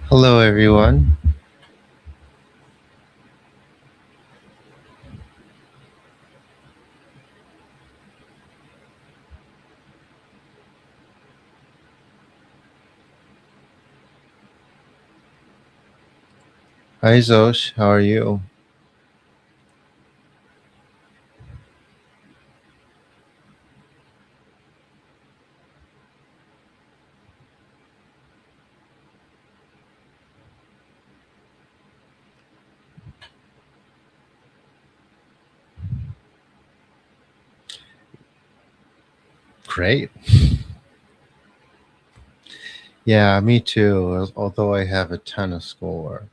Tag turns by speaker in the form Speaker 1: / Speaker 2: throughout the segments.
Speaker 1: Hello, everyone. Hi, Zosh. How are you? Great. Yeah, me too. Although I have a ton of schoolwork.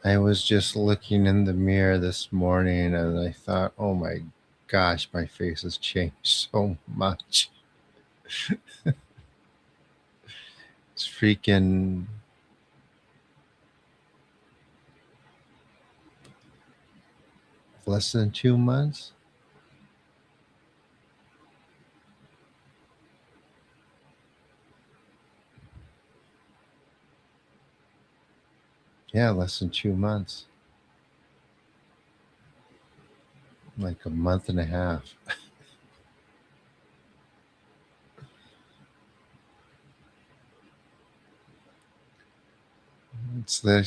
Speaker 1: I was just looking in the mirror this morning and I thought, oh my gosh, my face has changed so much. It's freaking less than 2 months. Yeah, less than 2 months. Like a month and a half. It's a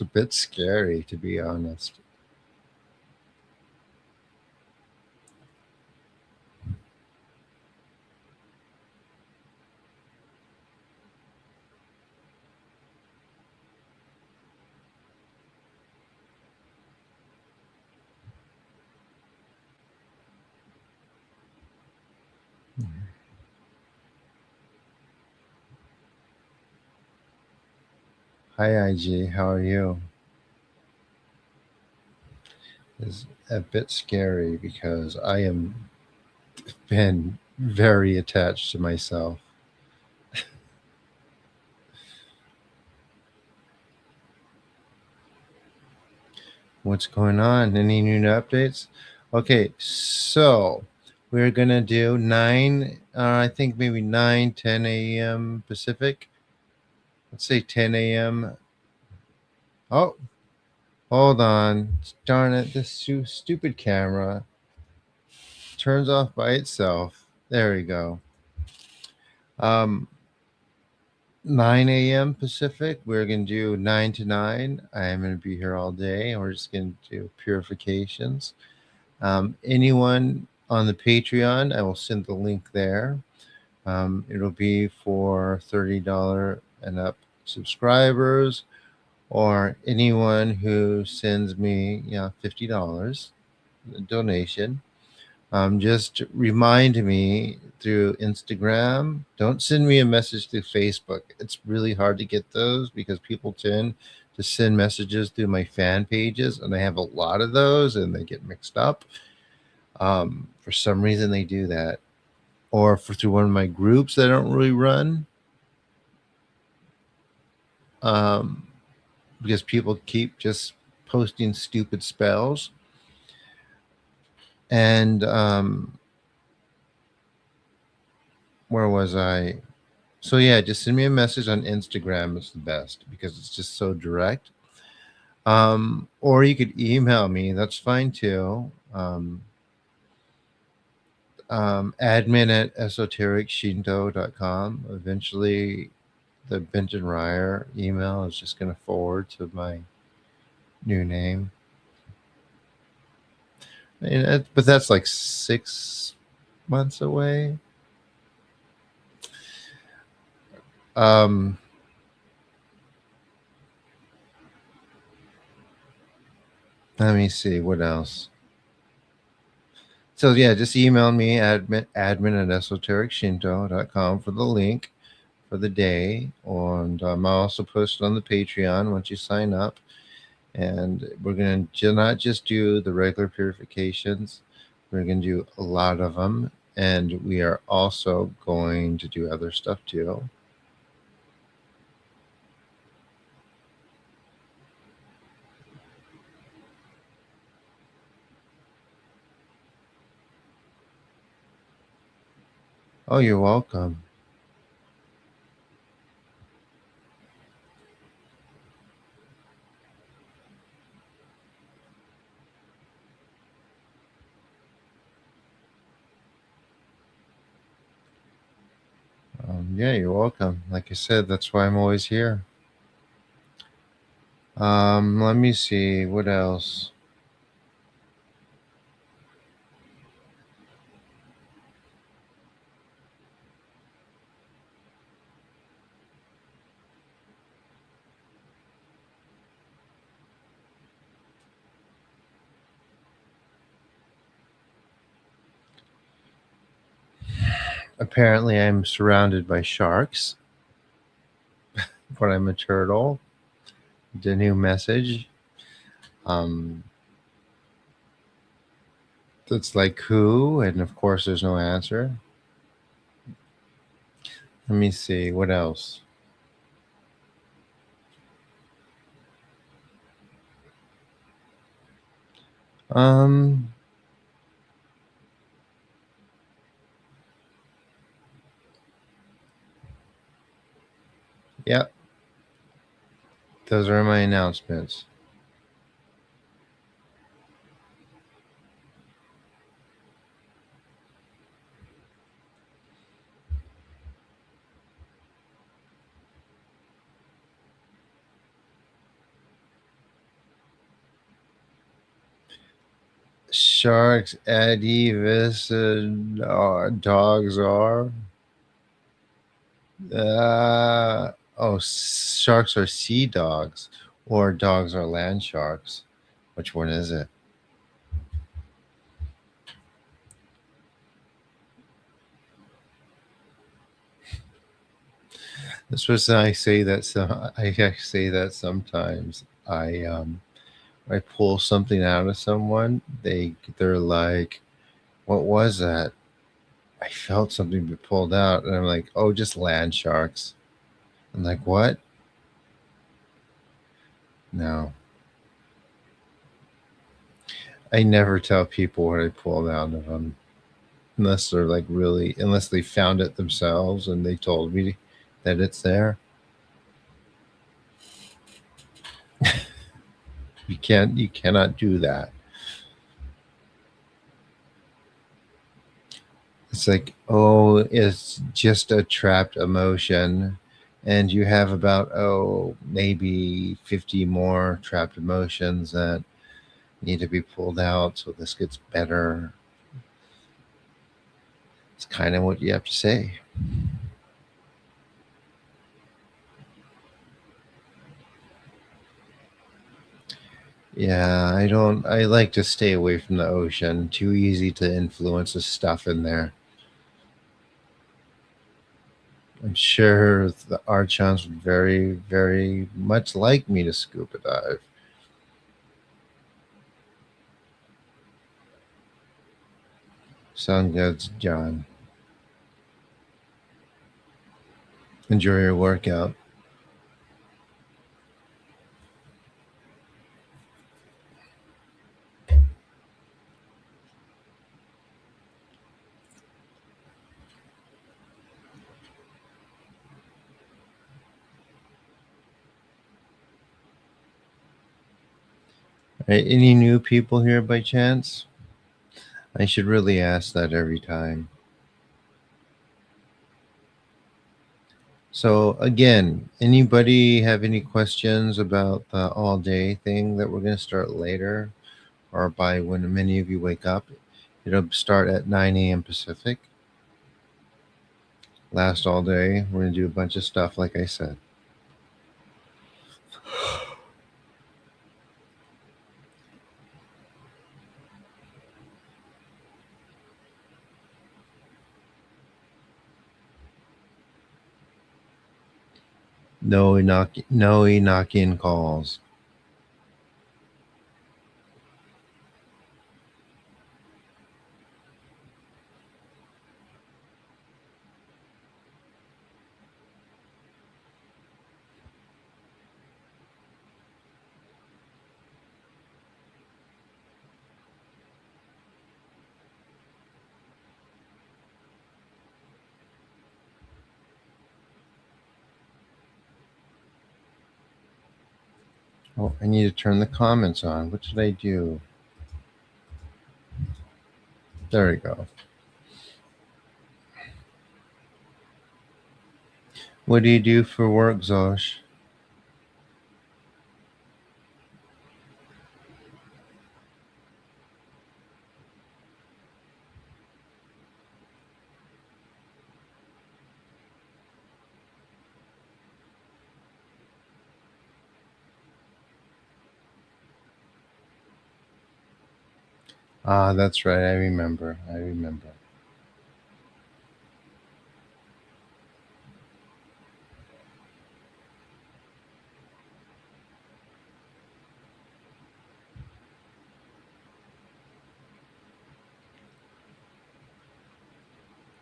Speaker 1: bit scary, to be honest. Hi, IG. How are you? It's a bit scary because I am been very attached to myself. What's going on? Any new updates? Okay, so we're gonna do nine. I think maybe 9, 10 a.m. Pacific. Let's say 10 a.m. Oh, hold on. Darn it! This stupid camera turns off by itself. There we go. Um, 9 a.m. Pacific. We're gonna do 9 to 9. I am gonna be here all day, and we're just gonna do purifications. Anyone on the Patreon, I will send the link there. It'll be for $30 and up subscribers, or anyone who sends me, $50 donation. Just remind me through Instagram. Don't send me a message through Facebook. It's really hard to get those because people tend to send messages through my fan pages, and I have a lot of those, and they get mixed up. For some reason, they do that, or through one of my groups that I don't really run, um, because people keep just posting stupid spells. And where was I? So yeah, just send me a message on Instagram. It's the best because it's just so direct. Or you could email me. That's fine too. Admin at esotericshinto.com. Eventually, the Benton Ryer email is just going to forward to my new name. But that's like 6 months away. Um, Let me see what else. So yeah, just email me admin at esotericshinto.com for the link for the day, and I'll also post it on the Patreon once you sign up. And we're going to not just do the regular purifications, we're going to do a lot of them, and we are also going to do other stuff too. Oh, you're welcome. Yeah, you're welcome. Like I said, that's why I'm always here. Let me see. What else? Apparently, I'm surrounded by sharks, but I'm a turtle. The new message. Um, that's like who, and of course, there's no answer. Let me see. What else? Um, yeah, those are my announcements. Sharks, Adivis, dogs are. Sharks are sea dogs, or dogs are land sharks. Which one is it? This was I say that I say that sometimes I pull something out of someone. They're like, "What was that?" I felt something be pulled out, and I'm like, "Oh, just land sharks." I'm like, "What?" No, I never tell people what I pulled out of them unless they're like really unless they found it themselves and they told me that it's there. You cannot do that. It's like, oh, it's just a trapped emotion. And you have about, oh, maybe 50 more trapped emotions that need to be pulled out so this gets better. It's kind of what you have to say. Yeah, I like to stay away from the ocean. Too easy to influence the stuff in there. I'm sure the Archons would very, very much like me to scuba dive. Sound good, John. Enjoy your workout. Right, any new people here by chance? I should really ask that every time. So again, anybody have any questions about the all day thing that we're going to start later or by when many of you wake up? It'll start at 9 a.m. Pacific. Last all day. We're going to do a bunch of stuff, like I said. No knock in calls. Oh, I need to turn the comments on. What should I do? There we go. What do you do for work, Zosh? Ah, that's right. I remember. I remember.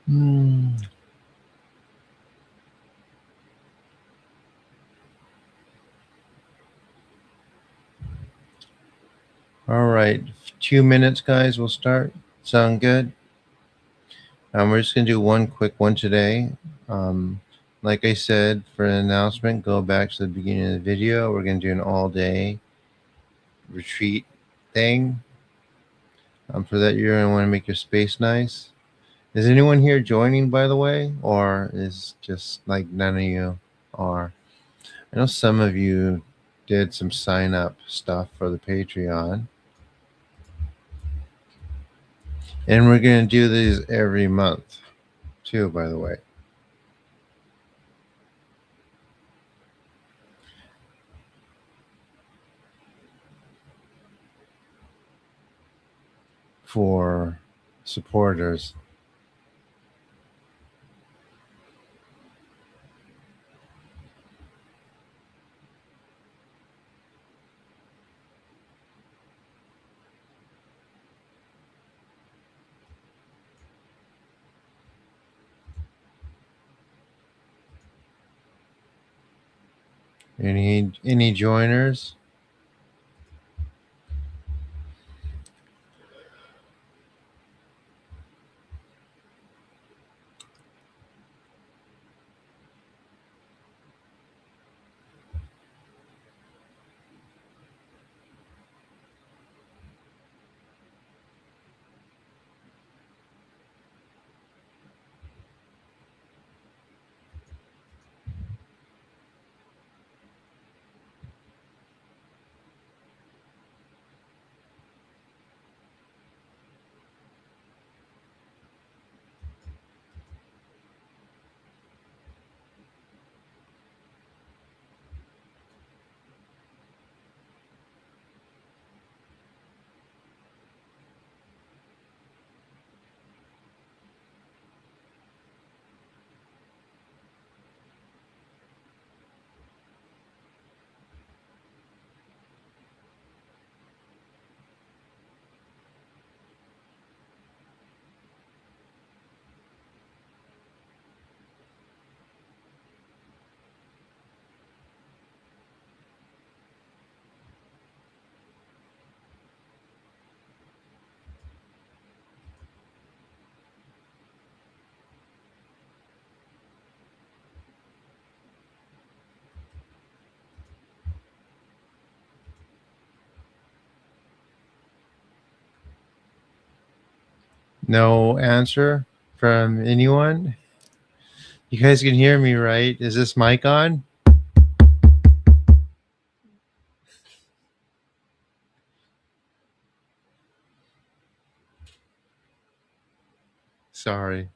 Speaker 1: Hmm. All right. 2 minutes, guys. We'll start. Sound good? We're just going to do one quick one today. Um, like I said, for an announcement, go back to the beginning of the video. We're going to do an all day retreat thing. For that, you're going to want to make your space nice. Is anyone here joining, by the way? Or is just like none of you are? I know some of you did some sign up stuff for the Patreon. And we're going to do these every month, too, by the way. For supporters. Any joiners? No answer from anyone? You guys can hear me, right? Is this mic on? Sorry.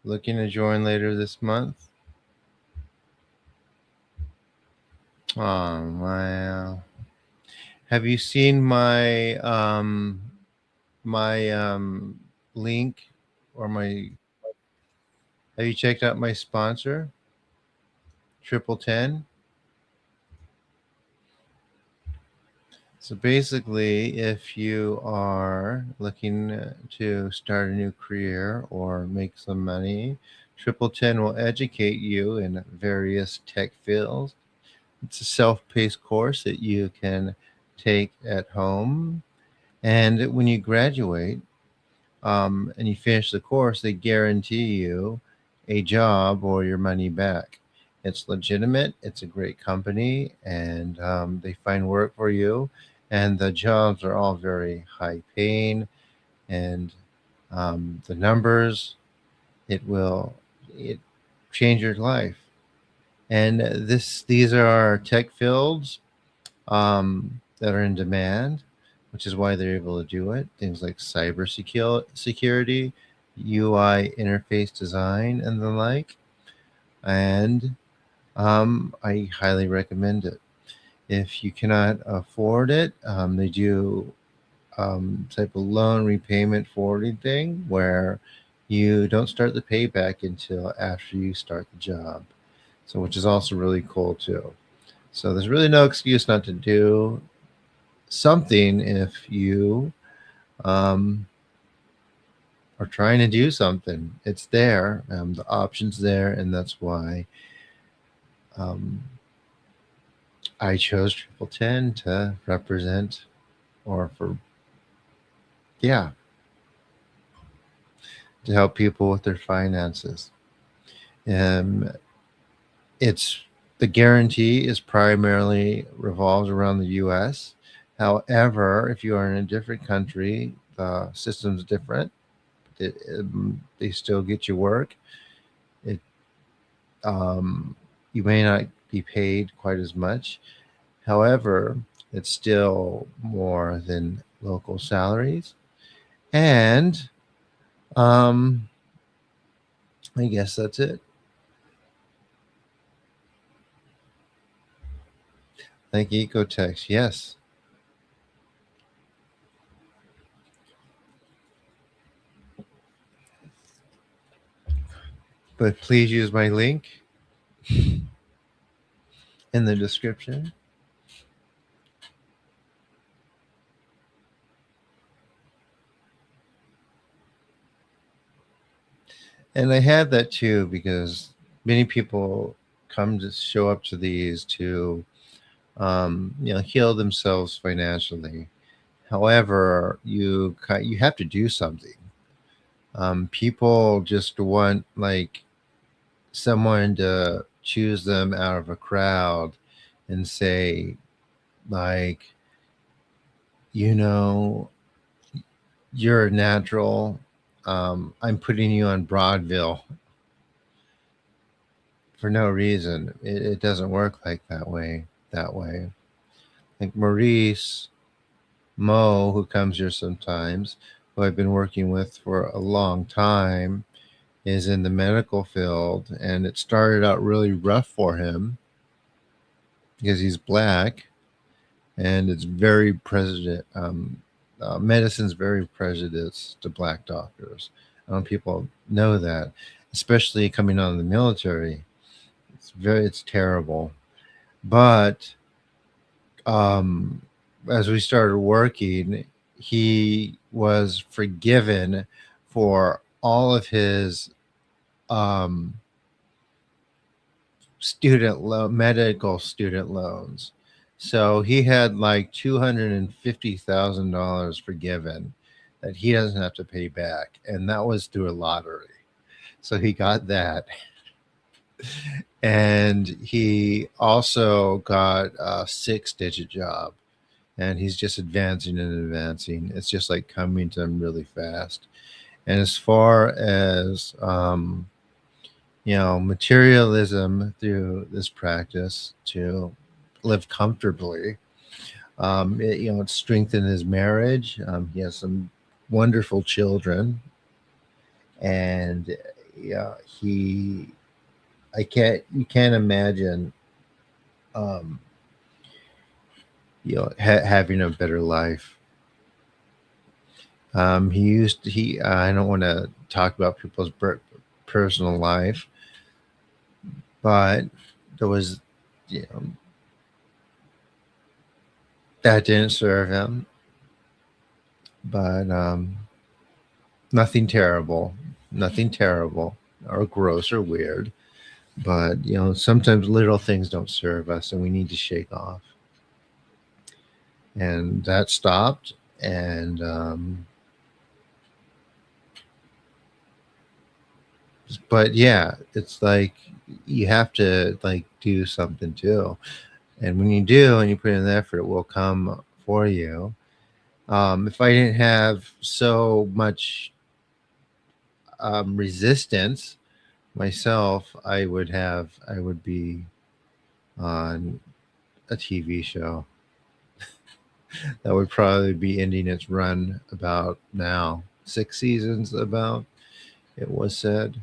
Speaker 1: Looking to join later this month? Oh, my. Have you seen my link or my? Have you checked out my sponsor? Triple Ten. So basically, if you are looking to start a new career or make some money Triple Ten will educate you in various tech fields. It's a self-paced course that you can take at home, and when you graduate, and you finish the course, they guarantee you a job or your money back. It's legitimate. It's a great company, and they find work for you. And the jobs are all very high paying, and the numbers, it will it change your life. And these are tech fields that are in demand, which is why they're able to do it. Things like security, UI interface design, and the like. And I highly recommend it. If you cannot afford it, they do type of loan repayment forwarding thing where you don't start the payback until after you start the job. So, which is also really cool too. So there's really no excuse not to do something if you um, are trying to do something. It's there, the option's there, and that's why um, I chose Triple Ten to represent, or for yeah, to help people with their finances. Um, it's the guarantee is primarily revolves around the U.S. However, if you are in a different country, the system's different. They still get you work. It you may not be paid quite as much. However, it's still more than local salaries. And um, I guess that's it. Thank you, Ecotex. Yes. But please use my link in the description. And I had that too because many people come to show up to these to heal themselves financially. However, you have to do something. People just want like someone to choose them out of a crowd and say like, you know, you're a natural. I'm putting you on Broadville for no reason. It doesn't work like that way. That way, like Maurice Mo, who comes here sometimes, who I've been working with for a long time, is in the medical field, and it started out really rough for him because he's black, and it's very prejudice. Medicine's very prejudiced to black doctors. I don't know if people know that, especially coming out of the military. It's terrible. But um, as we started working, he was forgiven for all of his um, medical student loans. So he had like $250,000 forgiven that he doesn't have to pay back, and that was through a lottery. So he got that, and he also got a six-digit job, and he's just advancing and advancing. It's just like coming to him really fast. And as far as materialism through this practice to live comfortably. It's strengthened his marriage. He has some wonderful children, and yeah, you can't imagine, um, having a better life. I don't want to talk about people's personal life, but there was, you know, that didn't serve him, but nothing terrible, nothing terrible. or gross or weird. But sometimes little things don't serve us, and we need to shake off. And that stopped, and but yeah, it's like you have to like do something too. And when you do and you put in the effort, it will come for you. If I didn't have so much resistance myself, I would be on a TV show that would probably be ending its run about now. 6 seasons, about, it was said.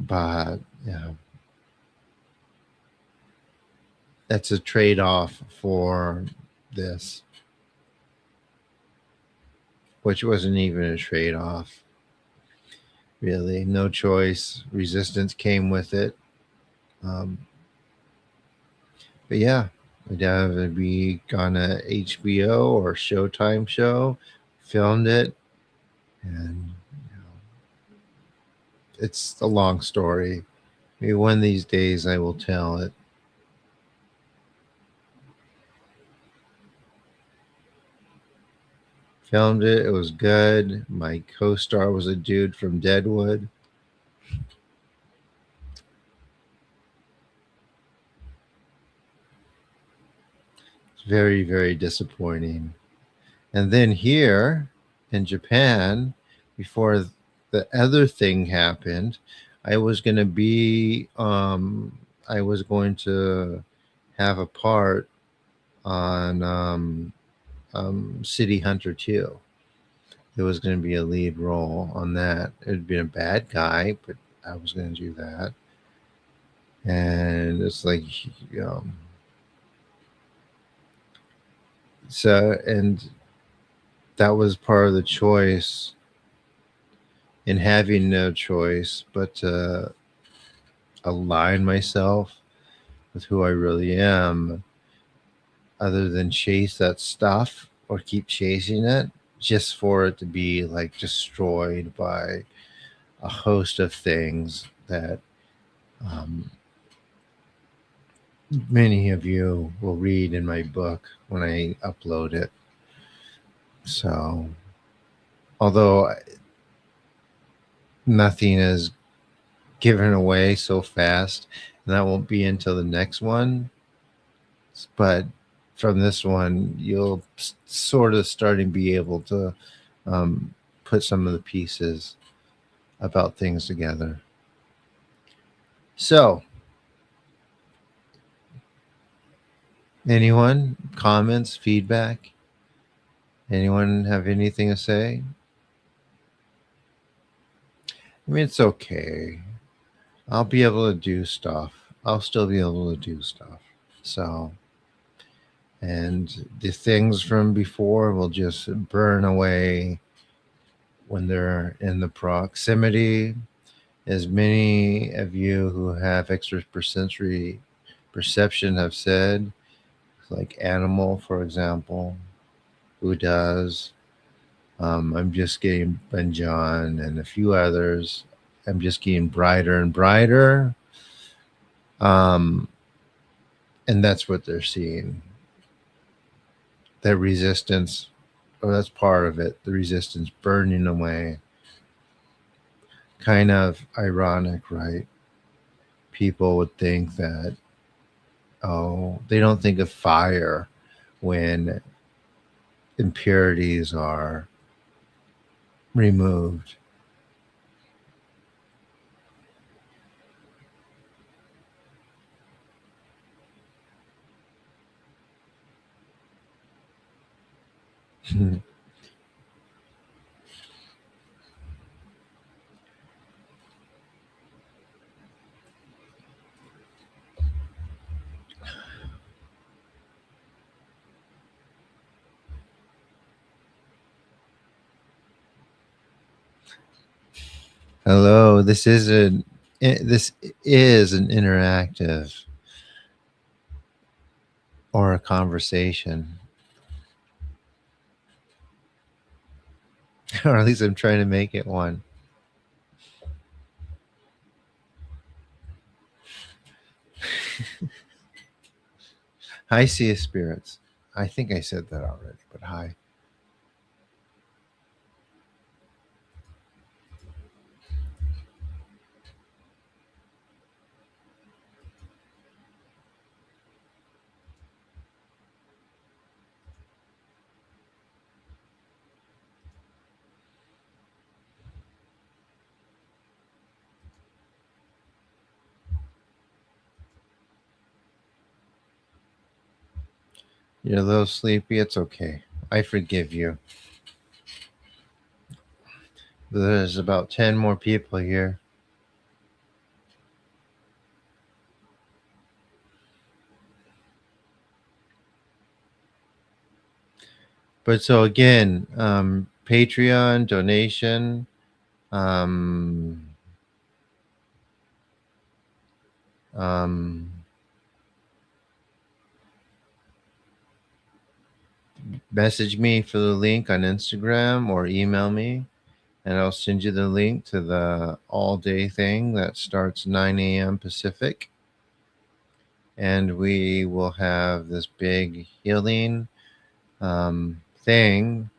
Speaker 1: But yeah, that's a trade off for this, which wasn't even a trade off, really. No choice. Resistance came with it. Um, but yeah, we'd either be on a HBO or Showtime show, filmed it, and it's a long story. Maybe one of these days I will tell it. Filmed it. It was good. My co-star was a dude from Deadwood. It's very, very disappointing. And then here in Japan, before the other thing happened, I was going to be, I was going to have a part on City Hunter 2. It was going to be a lead role on that. It had been a bad guy, but I was going to do that. And it's like, um, so, and that was part of the choice in having no choice but to align myself with who I really am, other than chase that stuff or keep chasing it just for it to be like destroyed by a host of things that um, many of you will read in my book when I upload it. So, although nothing is given away so fast, and that won't be until the next one, but from this one, you'll sort of starting to be able to put some of the pieces about things together. So, anyone, comments, feedback? Anyone have anything to say? I mean, it's okay. I'll be able to do stuff. I'll still be able to do stuff. So, and the things from before will just burn away when they're in the proximity. As many of you who have extrasensory perception have said, like Animal, for example, who does. I'm just getting Ben John and a few others. I'm just getting brighter and brighter. Um, and that's what they're seeing. That resistance, or that's part of it, the resistance burning away. Kind of ironic, right? People would think that, oh, they don't think of fire when impurities are removed. Hello, this is an interactive or a conversation. or at least I'm trying to make it one. Hi, Sea Spirits. I think I said that already, but hi. You're a little sleepy. It's okay. I forgive you. There's about 10 more people here. But so again, Patreon donation. Um, um, Message me for the link on Instagram or email me, and I'll send you the link to the all day thing that starts 9 a.m. Pacific. And we will have this big healing thing.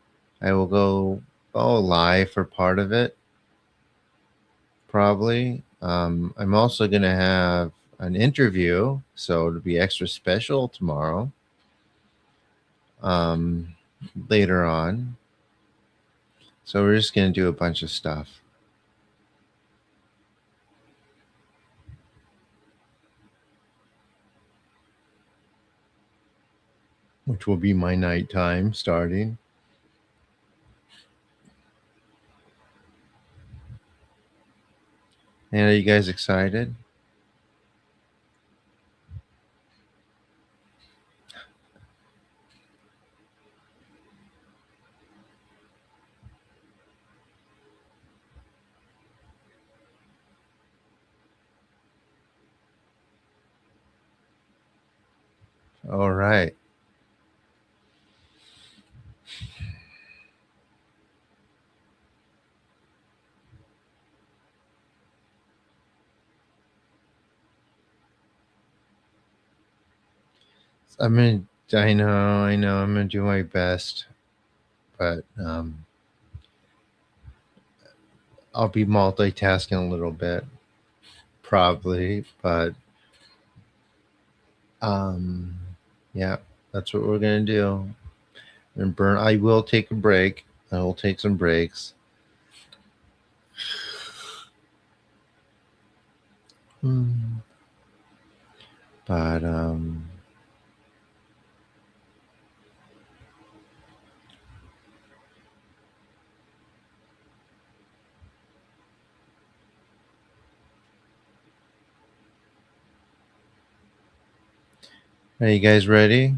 Speaker 1: I will go live for part of it, probably. I'm also going to have an interview, so it'll be extra special tomorrow, um, later on. So we're just going to do a bunch of stuff, which will be my nighttime starting. And are you guys excited? All right. I know, I'm gonna do my best, but I'll be multitasking a little bit, probably. But um, yeah, that's what we're gonna do. And burn. I will take a break. I will take some breaks. Hmm. But are you guys ready?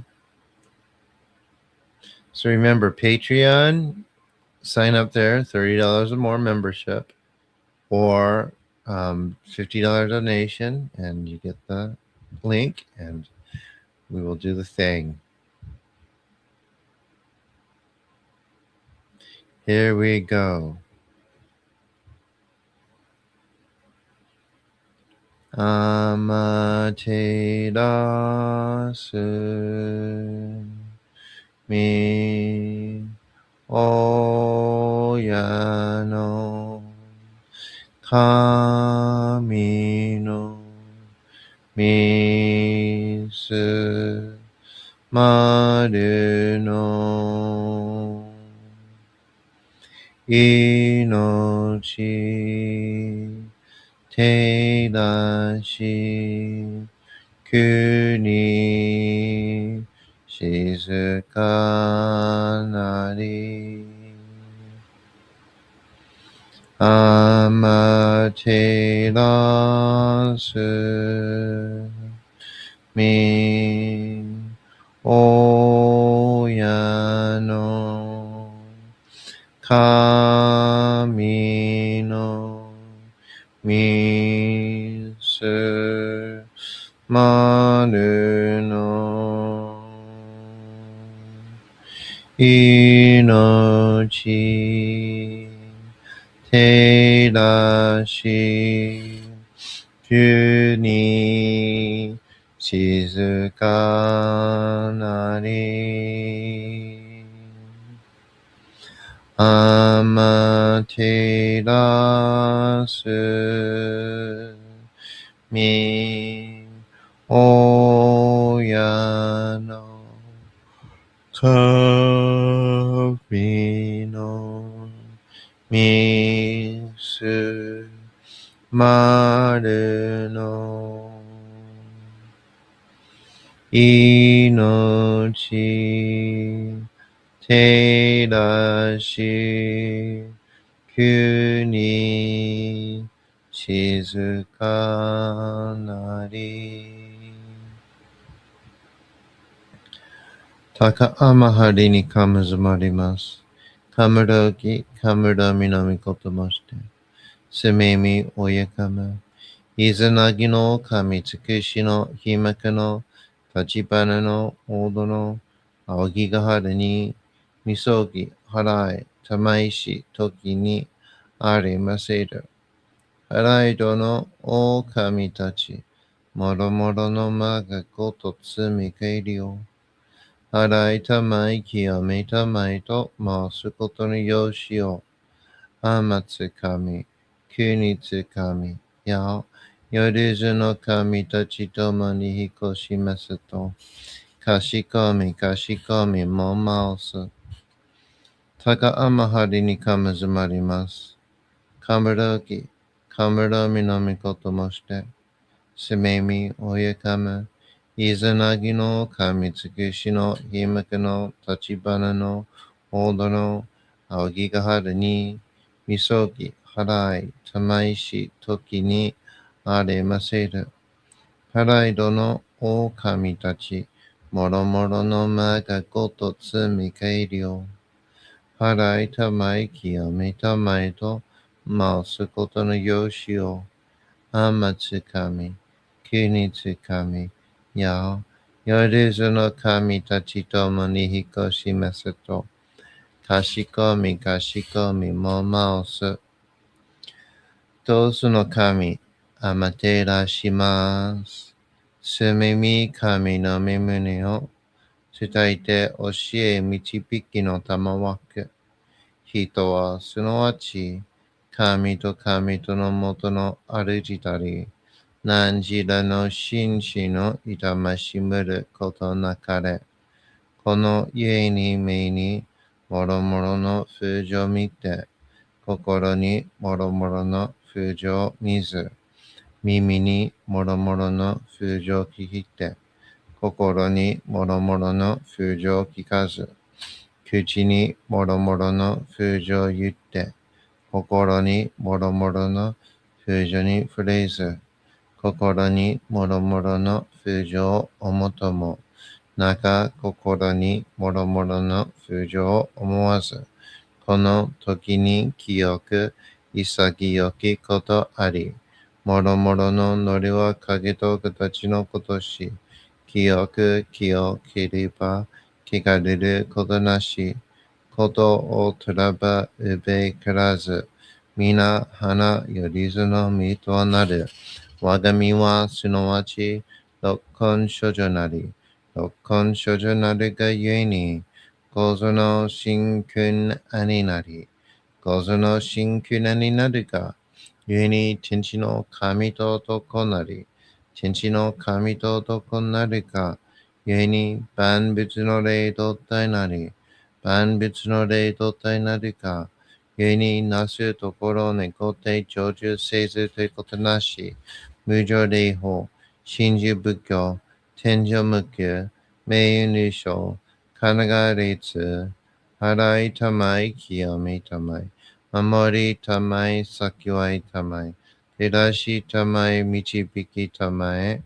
Speaker 1: So remember, Patreon. Sign up there. $30 or more membership, or $50 donation, and you get the link, and we will do the thing. Here we go. Amaterasu mi oyano kami no misu maru no inochi Teidashi Kuni Shizukanari Amaterasu Mi Oyano Kami no Misu Manu no 命照らし、急に静かなり。天照らすみ親の神のみすまるの命照らし、急に静かなり。高天張にかむずまります。かむらぎ、かむらみなみことまして。すめみおやかむ。いずなぎの神つくしのひまかの立ち花の大戸の青木が春にみそぎ払いたまいし時にありませる。払いどの狼たちもろもろの間がごとつみけりを払いたまい清めたまいと申すことのよしを天つかみ、国つかみ、や、よりずの神たちともに引っ越しますと、かしこみかしこみもます。高天張りにかむずまります。かむらぎ、かむらみのみこともして、すめみおやかむ、いずなぎの神つくしのひむくの立ち花のほどの青木が春に、みそぎ、払い、たまいし、時にありませる。払いどの狼たち、もろもろの間がごとつみけりを、払いたまい清めたまいと、申すことのよしを、天つかみ、国つかみ、や、よりずの神たちともに引っ越しますと、かしこみかしこみもまおす。どうすの神、あまてらします。すみみ神の身胸を伝えて教え導きの玉枠。人はすなわち神と神とのもとの主たり、何時らの紳士の痛ましむることなかれ。この家に目にもろもろの風情を見て、心にもろもろの風情を見ず、耳にもろもろの風情を聞いて、心にもろもろの風情を聞かず、口にもろもろの風情を言って、心にもろもろの風情に触れず、心にもろもろの風情を思とも、心にもろもろの風情を思わず、この時に清く潔きことあり、もろもろのノリは影と形のことし、清く清ければ汚れることなし、ことをとらばうべからず、皆花よりずの実となる。我が身はすなわち六根処女なり、六根処女なるがゆえに、構造の真君兄なり、構造の真君兄なるが、ゆえに天地の神と男なり、天地の神と男なるが、ゆえに万物の霊と体なり、万物の霊と体なるが、ゆえになすところに固定成就せずということなし、無常霊法、真珠仏教、天上無休、名誉入賞、神奈川律、払いたまい、清めたまい、守りたまい、先はいたまい、照らしたまい、導きたまえ。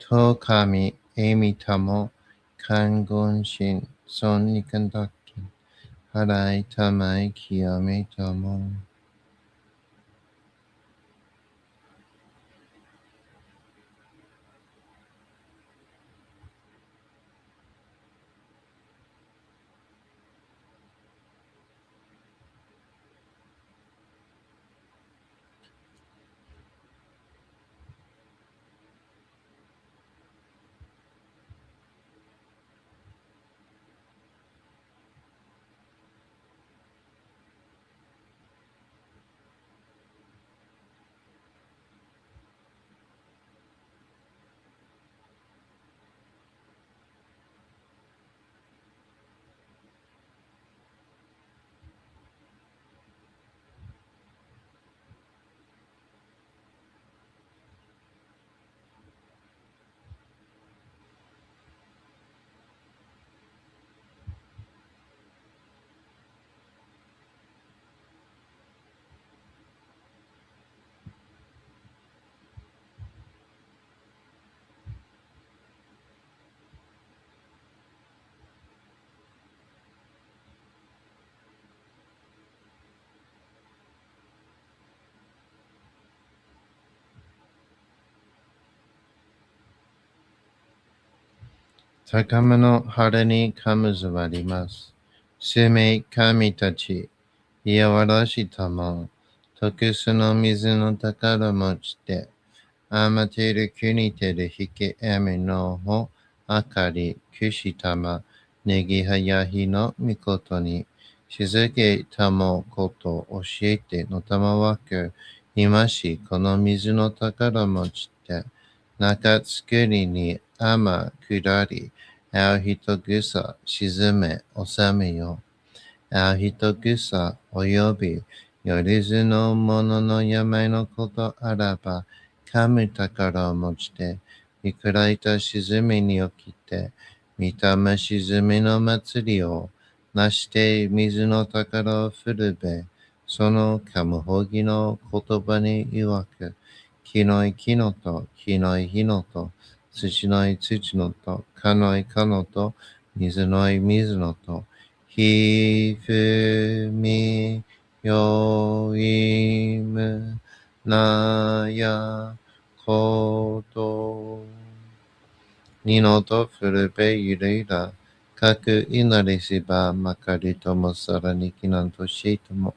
Speaker 1: とかみえみたも、かんごんしん、そんにかんだっけん、はらいたまいきやめたも。高間の春にかむずわります。すめ神たち、いやわらしたも、特殊の水の宝持ちで、あまてる国手で引けあめのほ、あかり、くしたま、ねぎはやひのみことに、しずけたもこと教えてのたまわく、いまし、この水の宝持ちで、中作りに天下り、あう人草沈め収めよ。あう人草およびよりずの者の病のことあらば、神宝を持ちて、いくらいた沈みに起きて、御霊沈みの祭りをなして水の宝を振るべ、そのカムホギの言葉に曰く、木のい木のと、火のい火のと、土のい土のと、かのいかのと、水のい水のと、ひふみよいむなやことにのとふるべゆるいらかくいなりしばまかりともさらにきなんとしいとも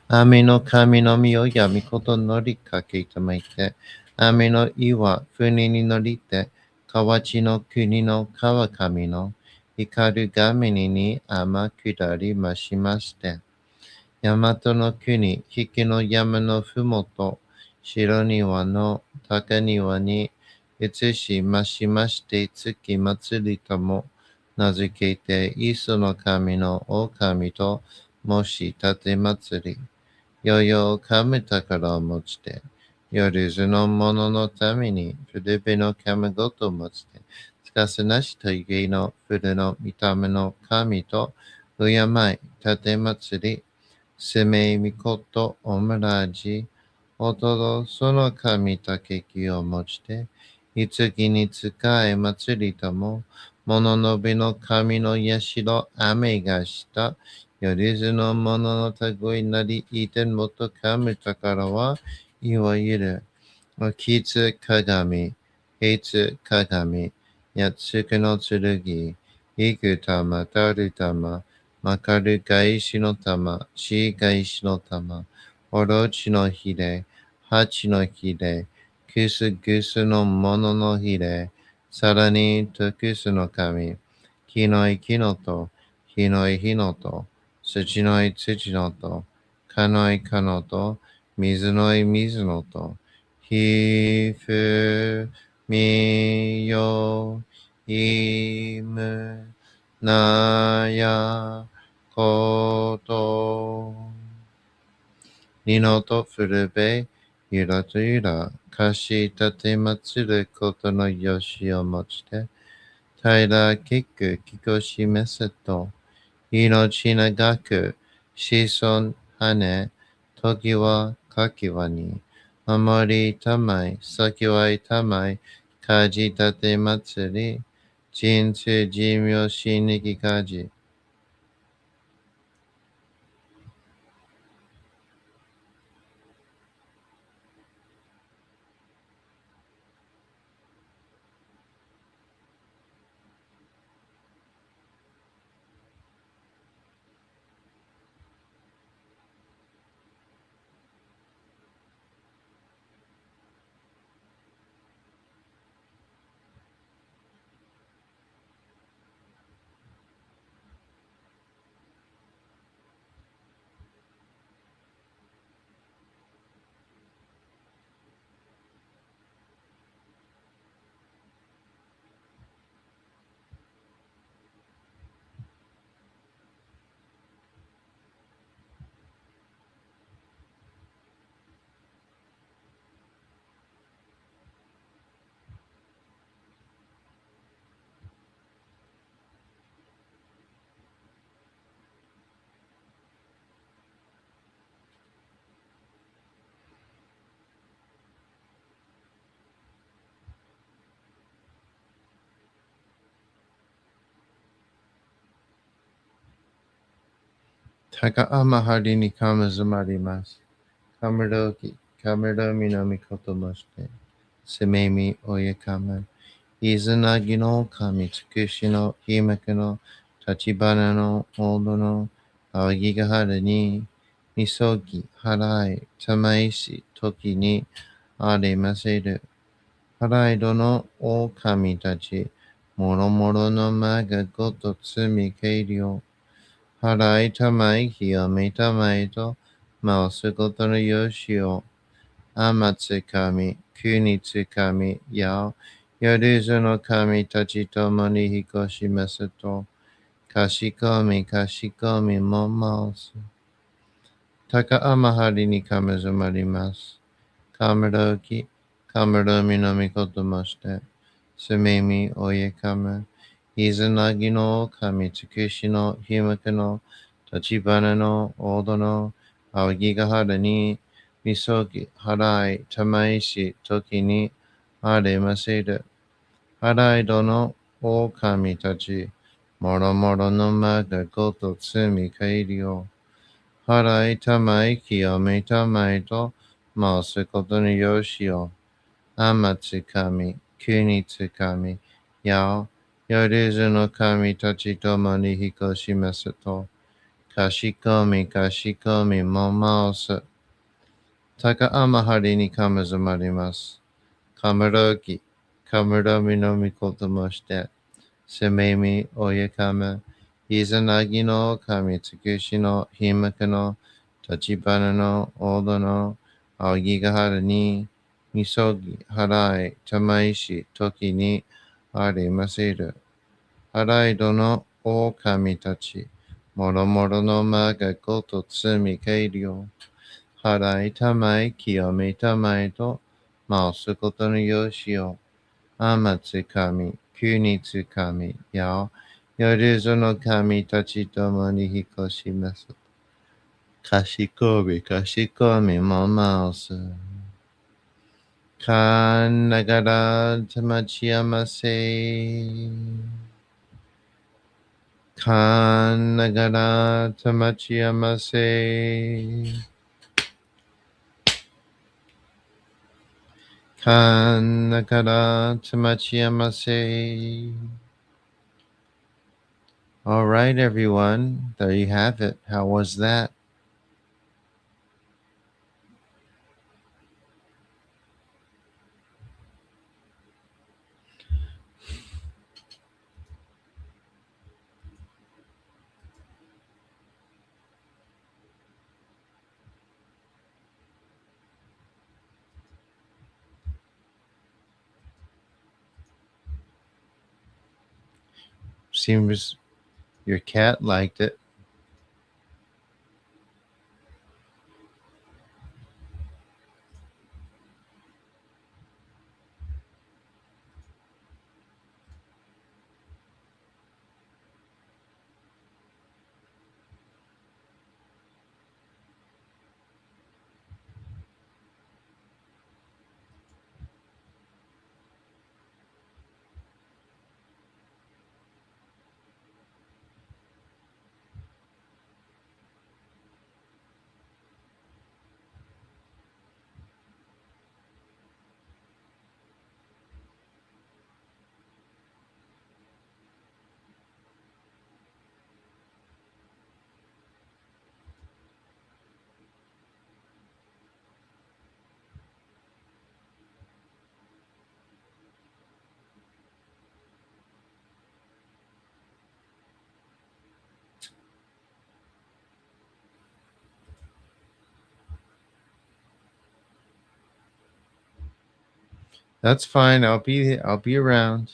Speaker 1: 雨の神の実をやみことのりかけたまいて雨の岩船に乗りて河内の国の川上の光る画面に天下りましまして、大和の国、引きの山のふもと、白庭の高庭に移しましまして月祭りとも名付けて、磯の神の狼と申し立て祭り、よよ神宝を持ちて、夜ずの者のために古べの神ごとを持ちて、つかすなしといげの古の見た目の神と敬い立て祭り、すめみことおむらじ、おとどその神たけきを持ちて、いつきに使え祭りとも、物のびの神のやしろ雨がした、よりずの者の類なり、いてんもと神宝は、いわゆる、きつ鏡、へつ鏡、やつくの剣、いく玉、たる玉、まかる返しの玉、し返しの玉、おろちのひれ、はちのひれ、くすぐすのもののひれ、さらにとくすの神、きのいきのと、ひのいひのと、土のい土のと、かのいかのと、水のい水のと、ひふみよいむなやことにのとふるべゆらとゆらかしたてまつることのよしをもちて平らきくきこしめせと命長く子孫羽時はかきわに守りたまい先はいたまい kaji tate matsuri, jinsu jimyo shiniki kaji. Taka amahari ni kamazumarimasu. Kamaroki, kamaromi no mikoto moshite. Sememi oyekama. Izanagi no kami tsukushi no himaki no tachibana no odo no awagigahara ni misogi harai tamaishi toki ni aremaseru. Harai do no o kami tachi moro moro no maga goto tsumi keirio. Harai tamai hiyome tamai to maosu goto no yoshi o Amatsukami, Kunitsukami, Yao, Yoruzu no Kami Tachito Moni Hikoshi Masato, Kashikomi, Kashikomi, Momasu, Taka Amahari ni Kamazumarimasu, Kamaroki, Kamaromi no Mikoto Moshite, Sumemi Oyekama, Izanagi no Kami Tsukushi no Himaka no Tachibana no Odo no Awagigahara ni Misogi Harai Tamaishi Toki ni Aremaseru. Harai dono o kami tachi moro moro no maga goto tsumi kairio. Harai tamai kiyome tamai to maosu koto no yoshi o. Amatsukami, kunitsukami, yao, yoruzu no kami tachi tomo ni hikoshi masato. Kashikomi, kashikomi, momaosu. Taka amahari ni kamazumarimasu. Kamaroki, kamaromi no mikoto moshite. Sumemi oyakama. Izanagi no kami tsukushi no himaka no tachibana no odo no awagigahara ni misogi harai tamaishi toki ni aremaseru. Harai dono o kami tachi moro moro no maga goto tsumi keirio. Harai tamai kiyome tamai to maosu koto no yoshi o. Amatsukami, kunitsukami, yao, yoruzu no kami tachitomo ni hikoshi masu. Kashikomi, kashikomi, momaosu. Kanagara tamachiyamase. Kanagara tamachiyamase. Kanagara tamachiyamase. All right, everyone. There you have it. How was that? Seems your cat liked it. That's fine. I'll be around.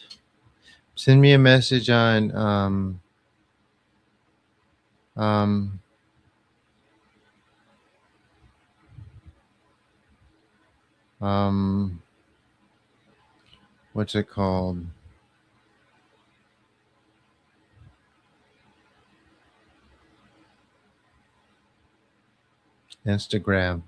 Speaker 1: Send me a message on um um what's it called? Instagram.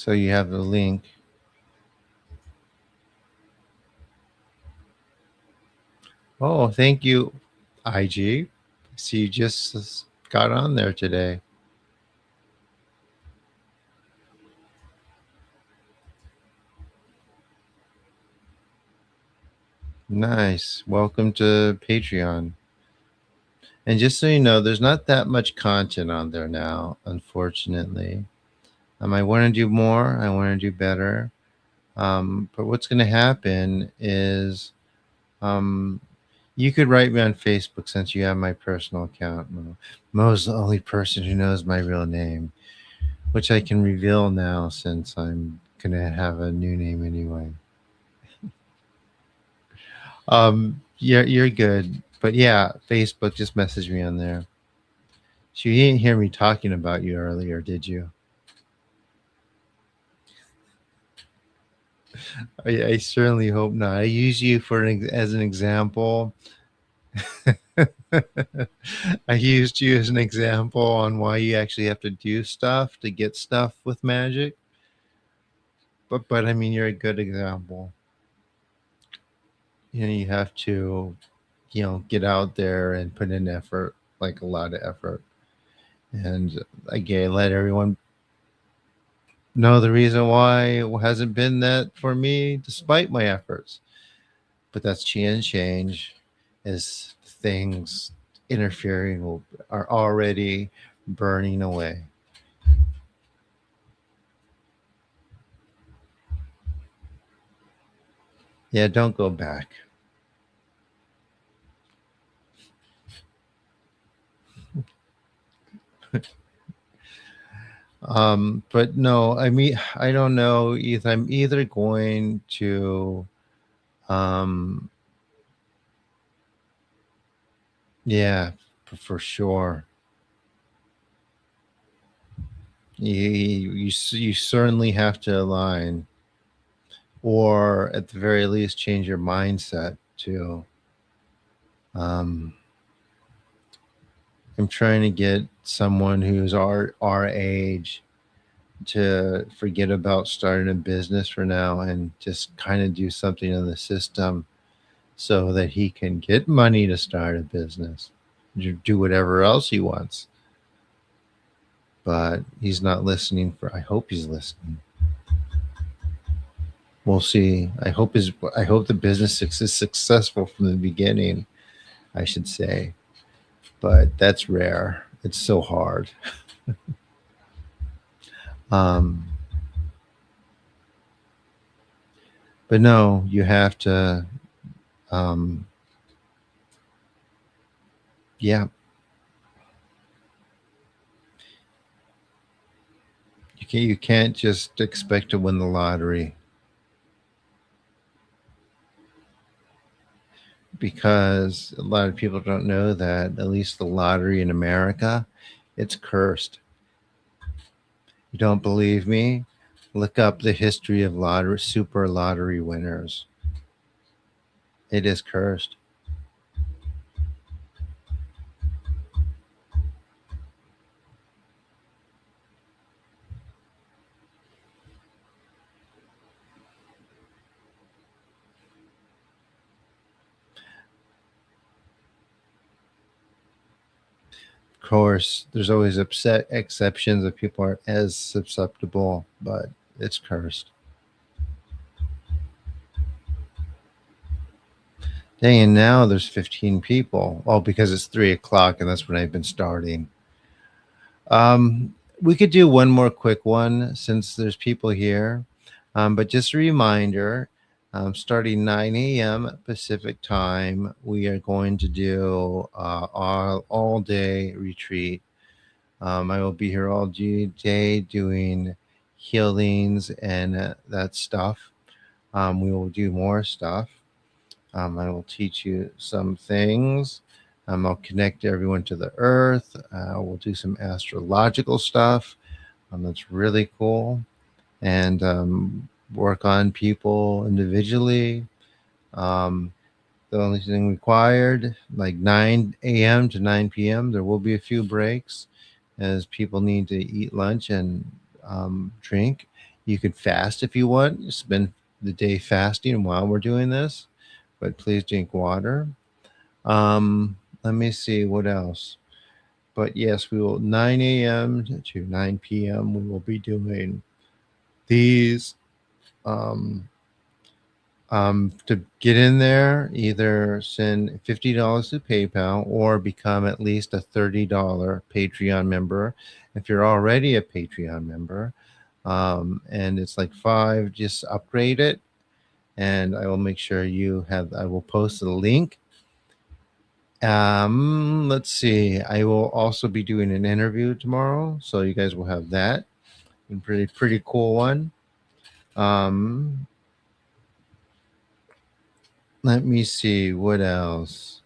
Speaker 1: So you have the link. Oh, thank you, IG. See, you just got on there today. Nice. Welcome to Patreon. And just so you know, there's not that much content on there now, unfortunately. I want to do more. I want to do better. But what's going to happen is um, you could write me on Facebook since you have my personal account. Mo's the only person who knows my real name, which I can reveal now since I'm going to have a new name anyway. You're good. But yeah, Facebook, just message me on there. So you didn't hear me talking about you earlier, did you? I certainly hope not. I use you as an example. I used you as an example on why you actually have to do stuff to get stuff with magic. But I mean, you're a good example. You have to, get out there and put in effort, like a lot of effort. And again, let everyone know the reason why it hasn't been that for me, despite my efforts. But that's change as things interfering are already burning away. Yeah, don't go back. But no, I mean, I don't know. I'm either going to, um, yeah, for sure. You certainly have to align, or at the very least, change your mindset to. Um, I'm trying to get someone who's our age to forget about starting a business for now and just kind of do something in the system so that he can get money to start a business, do whatever else he wants. But he's not listening. I hope he's listening. We'll see. I hope the business is successful from the beginning, I should say. But that's rare. It's so hard. Um, but no, you have to. Um, yeah, you can't just expect to win the lottery because a lot of people don't know that at least the lottery in America, it's cursed. You don't believe me? Look up the history of lottery super lottery winners. It is cursed. Of course, there's always upset exceptions if people aren't as susceptible, but It's cursed. Dang, and now there's 15 people. Oh, because it's 3 o'clock and that's when I've been starting. We could do one more quick one since there's people here. But just a reminder, starting 9 a.m. Pacific time, we are going to do all day retreat. I will be here all day doing healings and that stuff. We will do more stuff. I will teach you some things. I'll connect everyone to the earth. We'll do some astrological stuff. That's really cool. And work on people individually. Um, the only thing required, like 9 a.m. to 9 p.m., there will be a few breaks as people need to eat lunch and drink. You could fast if you want, spend the day fasting while we're doing this, but please drink water. Let me see what else. But yes, we will 9 a.m. to 9 p.m. We will be doing these. Um, to get in there, either send $50 to PayPal or become at least a $30 Patreon member. If you're already a Patreon member, and it's like five, just upgrade it, and I will make sure you have. I will post the link. Let's see. I will also be doing an interview tomorrow, so you guys will have that. A pretty cool one. Um, Let me see what else.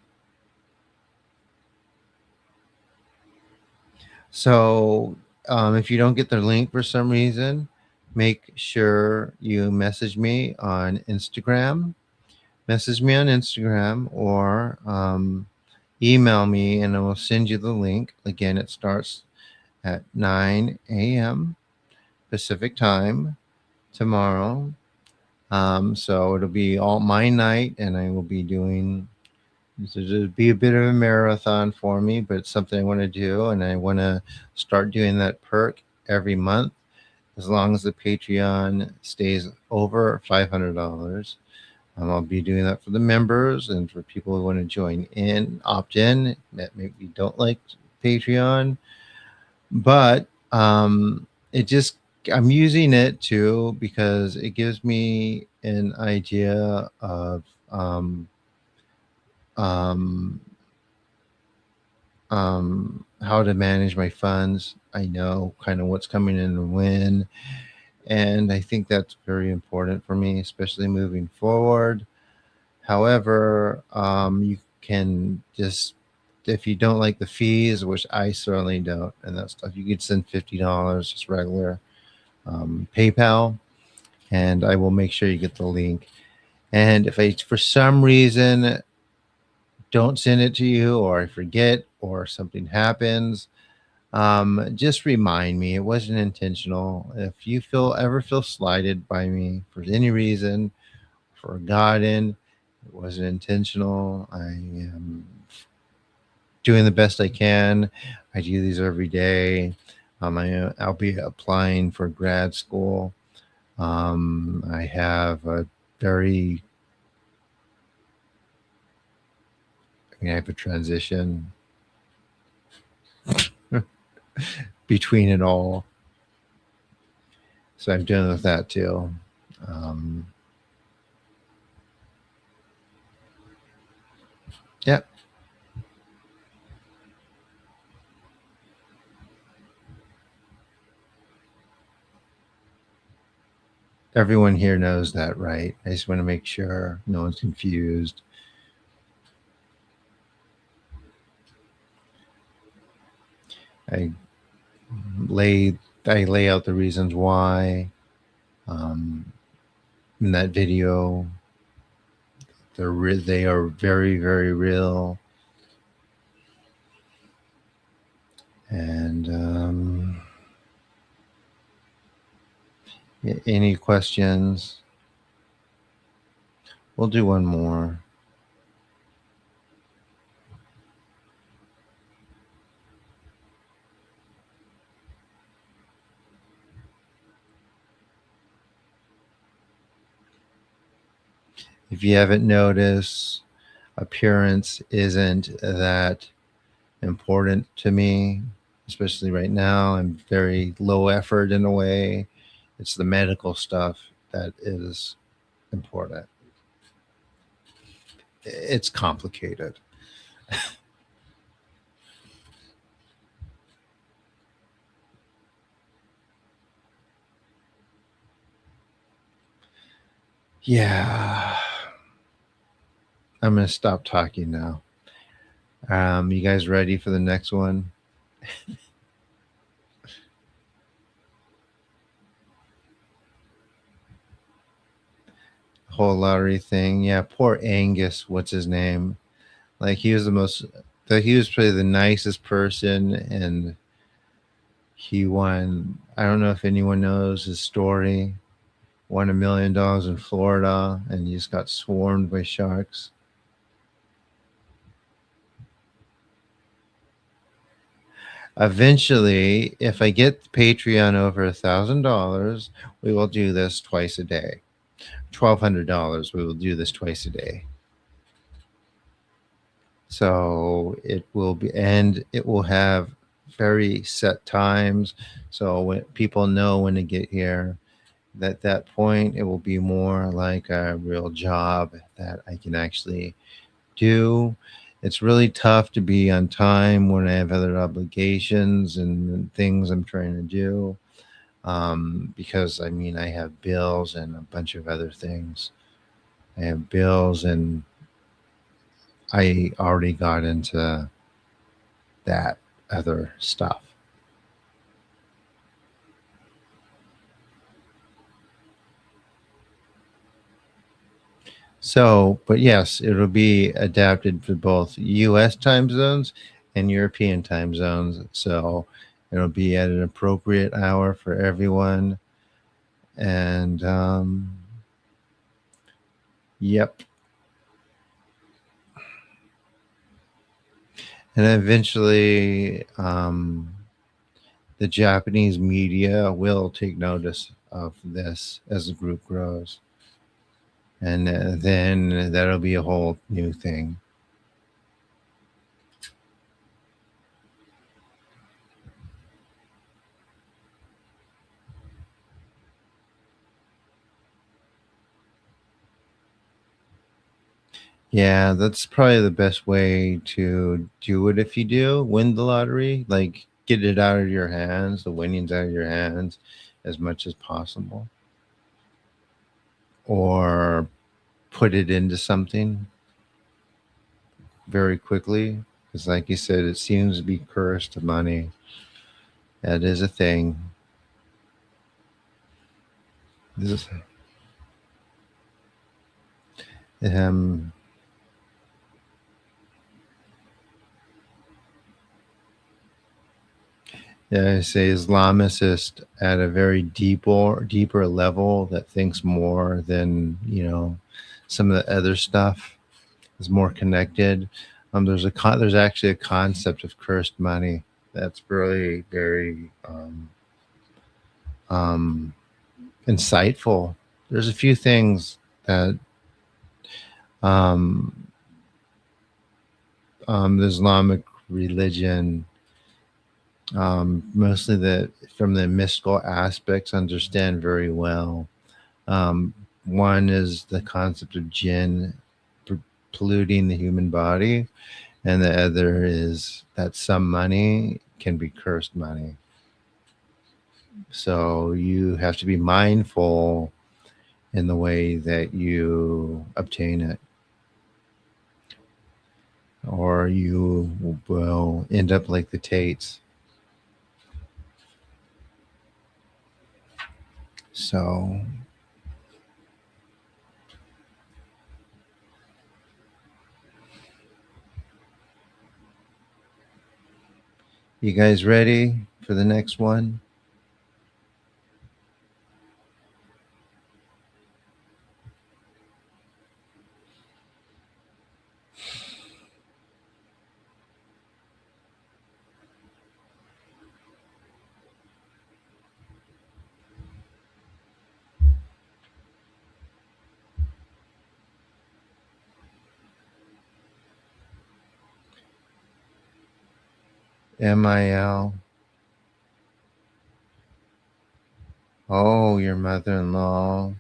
Speaker 1: So, if you don't get the link for some reason, make sure you message me on Instagram. Message me on Instagram or email me, and I will send you the link. Again, it starts at 9 a.m. Pacific time tomorrow. So it'll be all my night, and I will be doing. So it'll be a bit of a marathon for me, but it's something I want to do, and I want to start doing that perk every month as long as the Patreon stays over $500. I'll be doing that for the members and for people who want to join in, opt in, that maybe don't like Patreon. But it just, I'm using it too because it gives me an idea of um, how to manage my funds. I know kind of what's coming in and when. And I think that's very important for me, especially moving forward. However, you can just, if you don't like the fees, which I certainly don't, and that stuff, you could send $50, just regular PayPal, and I will make sure you get the link. And if I, for some reason, don't send it to you, or I forget, or something happens, just remind me. It wasn't intentional. If you ever feel slighted by me for any reason, forgotten, it wasn't intentional. I am doing the best I can. I do these every day. I'll be applying for grad school. I have a very, I have a transition between it all. So I'm dealing with that too. Um, yeah, everyone here knows that, right? I just want to make sure no one's confused. I lay I lay out the reasons why um, in that video. They are very, very real. And any questions? We'll do one more. If you haven't noticed, appearance isn't that important to me, especially right now. I'm very low effort in a way. It's the medical stuff that is important. It's complicated. Yeah. I'm going to stop talking now. You guys ready for the next one? Whole lottery thing. Yeah, poor Angus. What's his name? Like he was the most. He was probably the nicest person, and he won. I don't know if anyone knows his story. Won $1 million in Florida, and he just got swarmed by sharks. Eventually, if I get Patreon over $1,000, we will do this twice a day. $1,200, we will do this twice a day. So it will be, and it will have very set times. So when people know when to get here, at that point, it will be more like a real job that I can actually do. It's really tough to be on time when I have other obligations and things I'm trying to do. Because I mean, I have bills and a bunch of other things. I have bills, and I already got into that other stuff. So, but yes, it'll be adapted for both US time zones and European time zones. So it'll be at an appropriate hour for everyone. And yep. And eventually, the Japanese media will take notice of this as the group grows. And then that'll be a whole new thing. Yeah, that's probably the best way to do it if you do win the lottery. Like, get it out of your hands, the winnings out of your hands as much as possible. Or put it into something very quickly. Because, like you said, it seems to be cursed to money. That is a thing. This is, um, yeah, I say Islamicist at a very deeper level that thinks more than some of the other stuff is more connected. There's actually a concept of cursed money that's really very um, insightful. There's a few things that um, the Islamic religion, mostly from the mystical aspects, understand very well. Um, One is the concept of jinn polluting the human body, and the other is that some money can be cursed money. So you have to be mindful in the way that you obtain it, or you will end up like the Tates. So, you guys ready for the next one? MIL. Oh, your mother-in-law,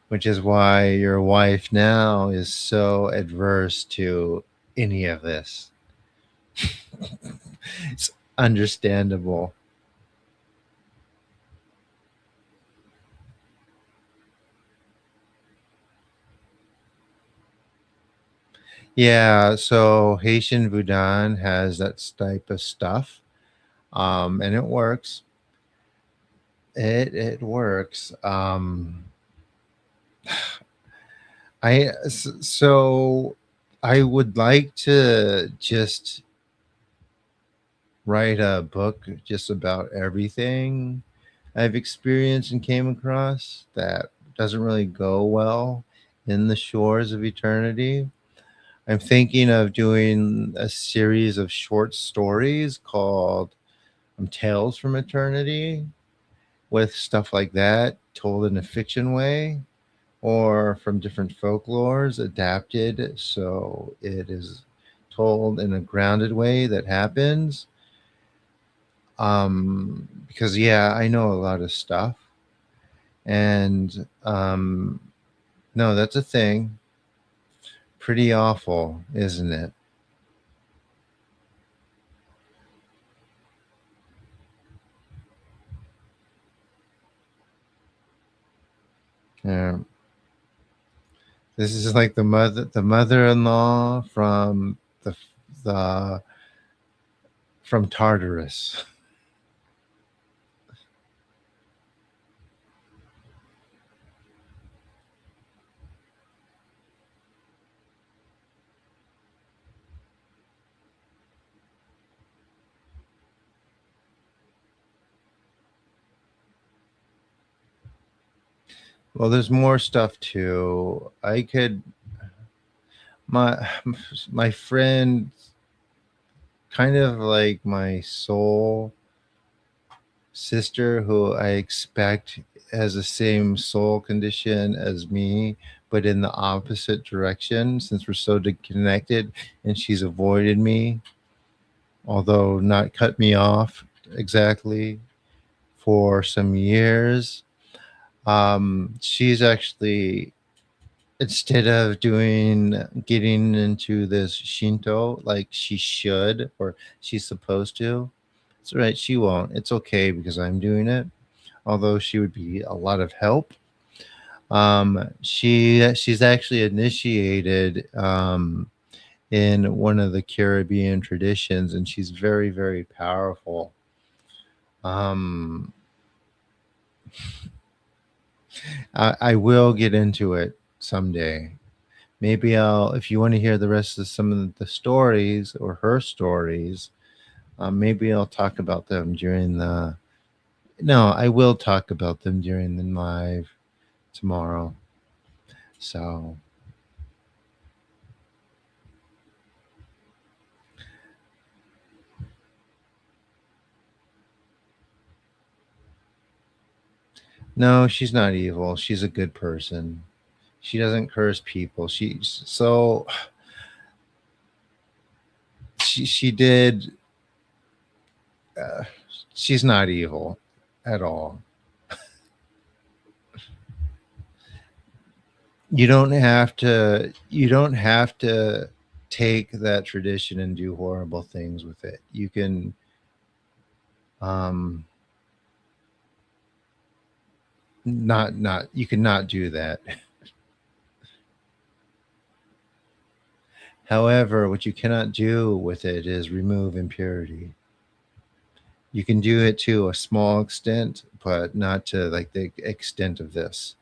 Speaker 1: which is why your wife now is so adverse to any of this. It's understandable. Yeah, so Haitian Voodoo has that type of stuff, and it works. It works. So I would like to just write a book just about everything I've experienced and came across that doesn't really go well in the shores of eternity. I'm thinking of doing a series of short stories called Tales from Eternity, with stuff like that told in a fiction way or from different folklores adapted so it is told in a grounded way that happens. Because yeah, I know a lot of stuff, and no, that's a thing. Pretty awful, isn't it? Yeah. This is like the mother-in-law the from Tartarus. Well, there's more stuff too. I could my my friend, kind of like my soul sister, who I expect has the same soul condition as me, but in the opposite direction since we're so connected, and she's avoided me, although not cut me off exactly, for some years. She's actually, instead of getting into this Shinto like she should or she's supposed to, it's all right, she won't. It's okay because I'm doing it. Although she would be a lot of help. She's actually initiated in one of the Caribbean traditions, and she's very, very powerful. Um, I will get into it someday. Maybe if you want to hear the rest of some of the stories or her stories, maybe I'll talk about them during the. No, I will talk about them during the live tomorrow. So, no, she's not evil. She's a good person. She doesn't curse people. She did. Uh, she's not evil at all. You don't have to take that tradition and do horrible things with it. You can um not you can not do that. However, what you cannot do with it is remove impurity. You can do it to a small extent, but not to like the extent of this.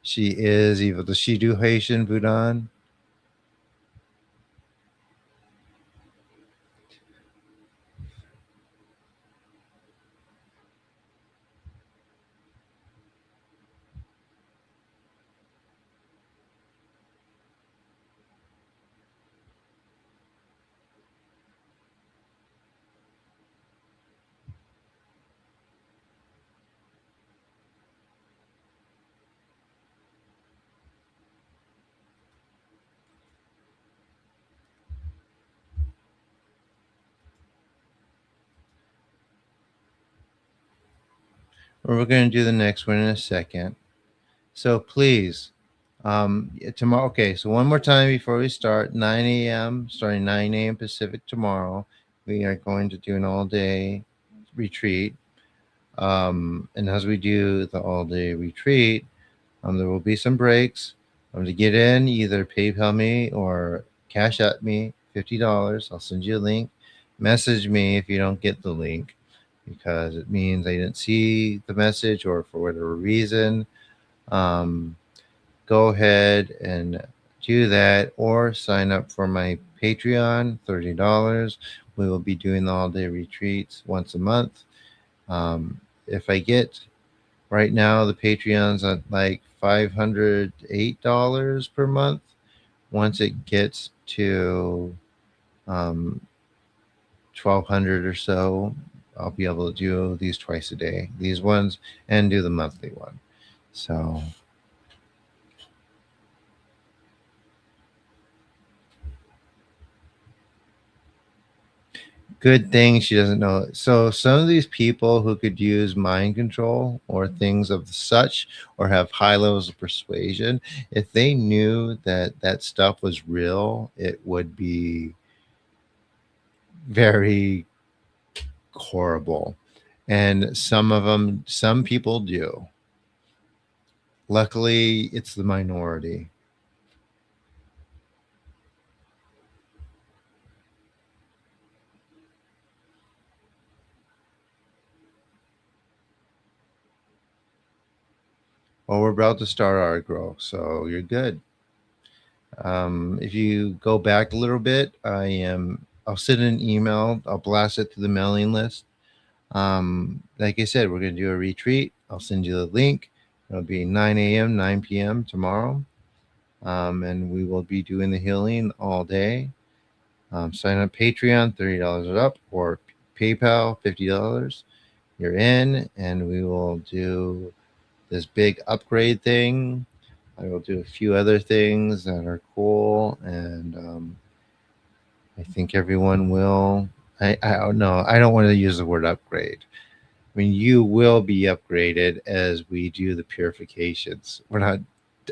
Speaker 1: She is evil. Does she do Haitian Voodoo? We're going to do the next one in a second. So please, tomorrow. Okay, so one more time before we start. 9 a.m. starting 9 a.m. Pacific tomorrow. We are going to do an all-day retreat. And as we do the all-day retreat, there will be some breaks. To get in, either PayPal me or Cash at me $50. I'll send you a link. Message me if you don't get the link, because it means I didn't see the message or for whatever reason. Um, Go ahead and do that, or sign up for my Patreon, $30. We will be doing the all-day retreats once a month. If I get right now, the Patreon's at like $508 per month. Once it gets to 1,200 or so, I'll be able to do these twice a day, these ones, and do the monthly one. So good thing she doesn't know. So some of these people who could use mind control or things of such, or have high levels of persuasion, if they knew that that stuff was real, it would be very horrible. And some people do. Luckily, it's the minority. Well, we're about to start our grow, so you're good. If you go back a little bit, I'll send an email. I'll blast it to the mailing list. Like I said, we're gonna do a retreat. I'll send you the link. It'll be 9 a.m., 9 p.m. tomorrow, and we will be doing the healing all day. Sign up Patreon, $30 up, or PayPal, $50. You're in, and we will do this big upgrade thing. I will do a few other things that are cool, and I think everyone will. I don't know. I don't want to use the word upgrade. I mean, you will be upgraded as we do the purifications. We're not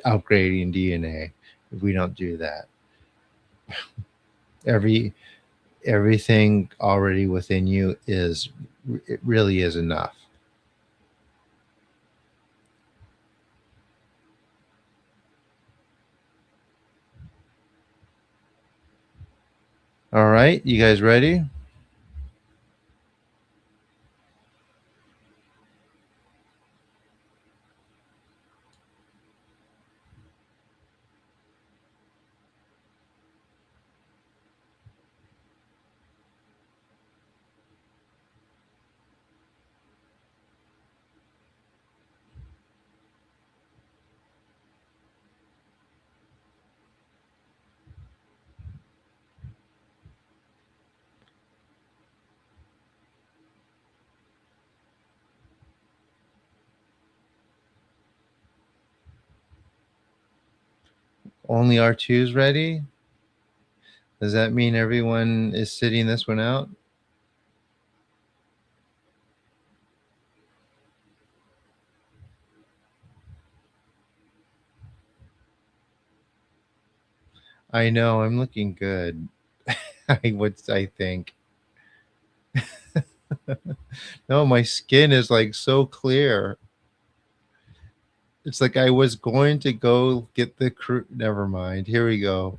Speaker 1: upgrading DNA if we don't do that. Every Everything already within you is, it really is enough. All right, you guys ready? Only R2's ready? Does that mean everyone is sitting this one out? I know, I'm looking good. I think. No, my skin is like so clear. It's like I was going to go get the crew. Never mind. Here we go.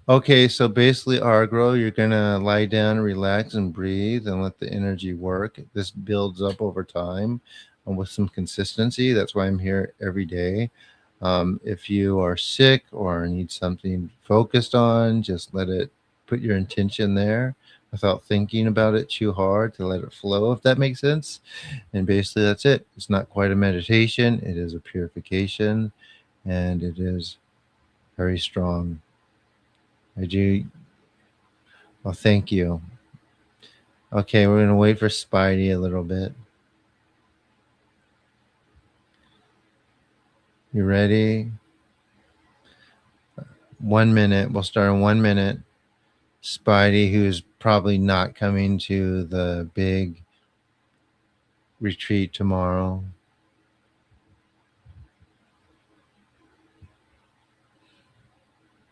Speaker 1: Okay, so basically, Argro, you're gonna lie down, relax, and breathe, and let the energy work. This builds up over time, with some consistency. That's why I'm here every day. If you are sick or need something focused on, just let it, put your intention there without thinking about it too hard, to let it flow, if that makes sense. And basically, that's it. It's not quite a meditation, it is a purification, and it is very strong. I do. Well, thank you. Okay, we're gonna wait for Spidey a little bit. You ready? 1 minute. We'll start in 1 minute. Spidey, who's probably not coming to the big retreat tomorrow.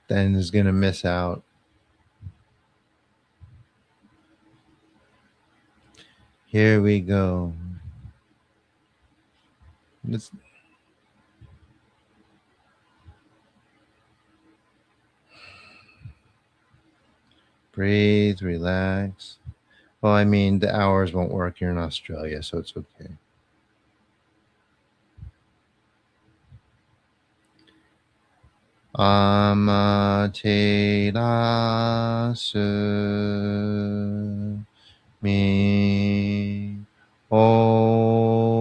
Speaker 1: Then is going to miss out. Here we go. Let's breathe, relax. Well, I mean, the hours won't work here in Australia, so it's okay. Amaterasu mi oyano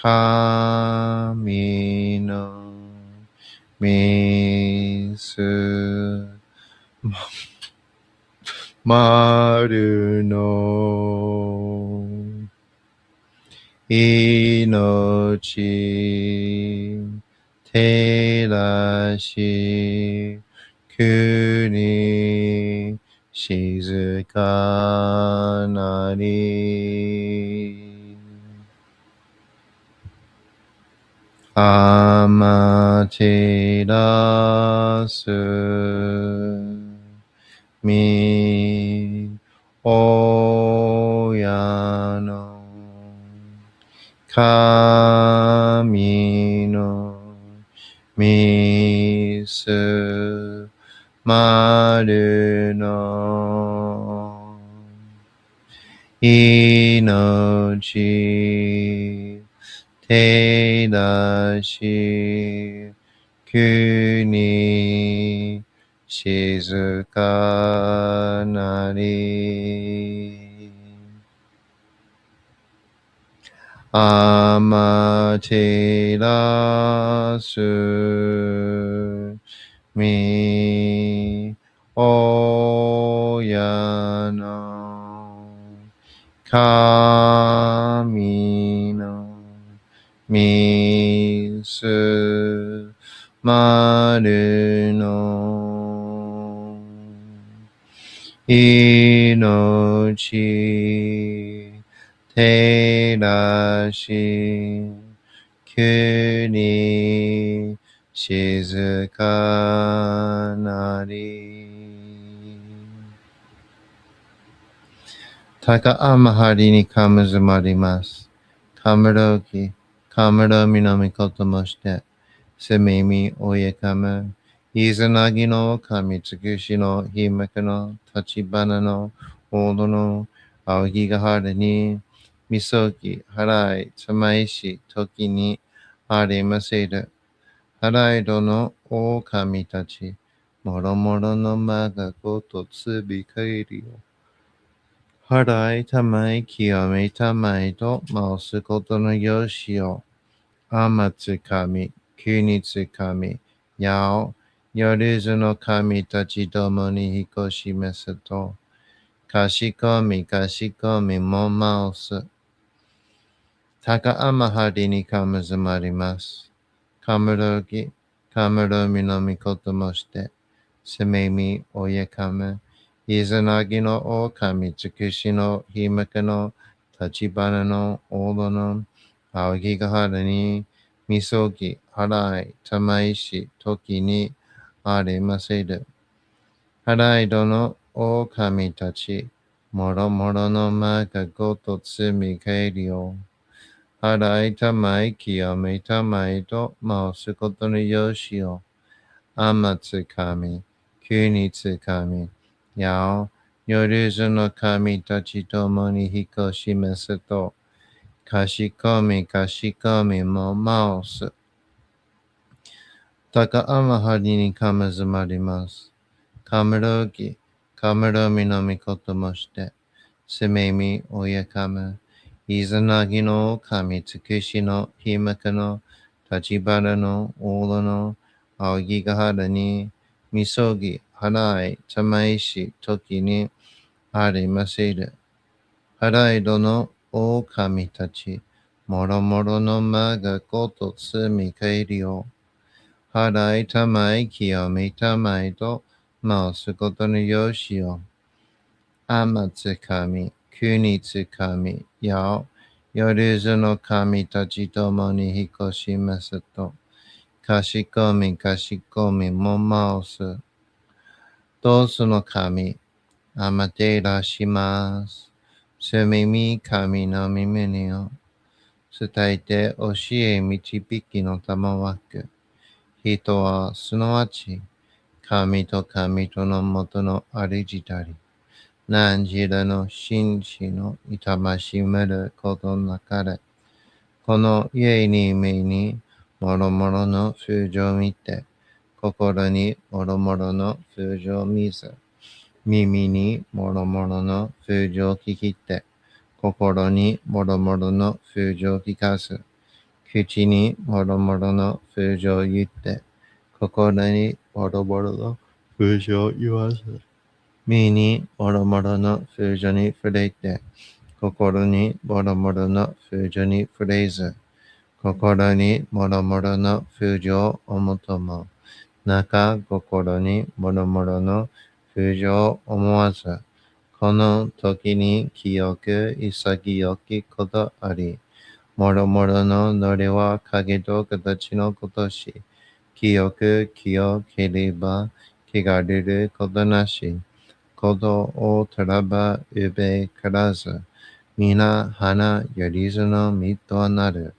Speaker 1: kamino misu maru no inochi terashi kuni shizuka nari amaterasu mi oyano kami no misu maru no inochi terashi kuni shizuka nari amaterasu mi oyano kami no misu maru no inochi terashi kuni shizuka nari taka amahari ni kamazumarimasu kamaroki kamaro minamikoto moshite sememi oyekama izanagi no kami tsukushi no himaka no tachibana no odo no aogigahara ni misogi harai tamaishi toki ni arimaseru harai do no o kami tachi moromoro no maga goto tsubi kairi yo harai tamai kiyome tamai to maosu koto no yoshi yo amatsukami kunitsukami yao yoruzu no kami tachi domo ni hikoshimasu to kashikomi mo maosu taka amahari ni kamazumarimasu kamarogi kamaromi no mikoto moshite sememi oyekama izanagi no o kami tsukushi no himaka no tachibana no odo no aogigahara ni misogi harai tamaishi toki ni arimaseru harai do no o kami tachi moromoro no maga goto tsumi kairi yo harai tamai kiyome tamai to maosu koto no yoshi yo amatsukami kunitsukami yao yoruzu no kami tachi tomo ni hikoshimasu to kashikomi mo maosu taka amahari ni kamazumarimasu kamarogi kamaromi no mikoto moshite sememi oyakama izanagi no kami tsukushi no himaka no tachibana no odo no aogigahara ni misogi harai tamaishi toki ni arimaseru harai do no o kami tachi moromoro no maga goto tsumi kairi yo 払いたまい清めたまいと申すことのよしを。天つ神、国つ神、夜ずの神たちともに引っ越しますと、かしこみも申す。どうすの神、あまていらします。すみみ神の耳にを伝えて教え導きの玉わく。人はすなわち神と神とのもとのありじたり。何時らの紳士の痛ましめることなかれ。この家に目にもろもろの風情を見て、心にもろもろの風情を見ず、耳にもろもろの風情を聞きて、心にもろもろの風情を聞かず、口にもろもろの風情を言って、心にもろもろの風情を言わず、身にもろもろの風情に触れて、心にもろもろの風情に触れず、心にもろもろの風情を思とも、中心にもろもろの風情を思わず、この時に清く潔きことあり、もろもろのノリは影と形のことし、清く清ければ汚れることなし、ことをたらばうべからず、皆花よりずの実となる。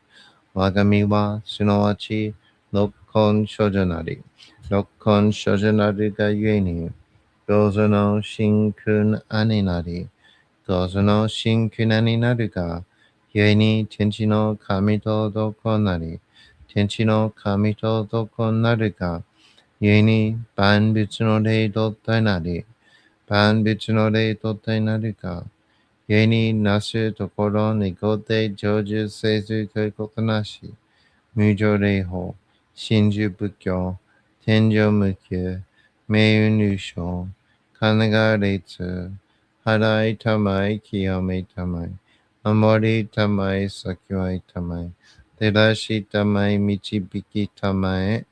Speaker 1: 我が身はすなわち六根処女なり、六根処女なるがゆえに、どうぞの真空兄なり、どうぞの真空兄なるが、ゆえに天地の神とどこなり、天地の神とどこなるが、ゆえに万物の霊と体なり、万物の霊と体なるが、ゆえになすところにごて成就せずということなし、無常霊法、真珠仏教、天上無休、名運入賞、金が列、払いたまい、清めたまい、守りたまい、先はいたまい、照らしたまい、導きたまえ。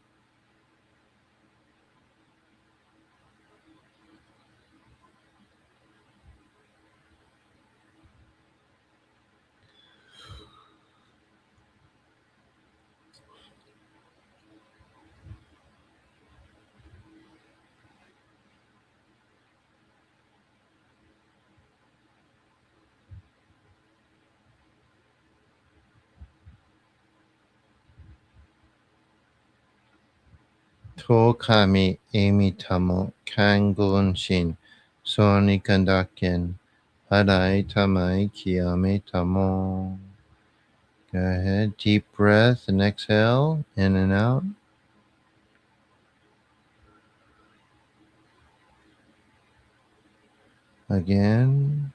Speaker 1: と神、意味たも、看護心、そうにかんだけん、払いたまい、清めたも。Go ahead, deep breath and exhale, in and out. Again.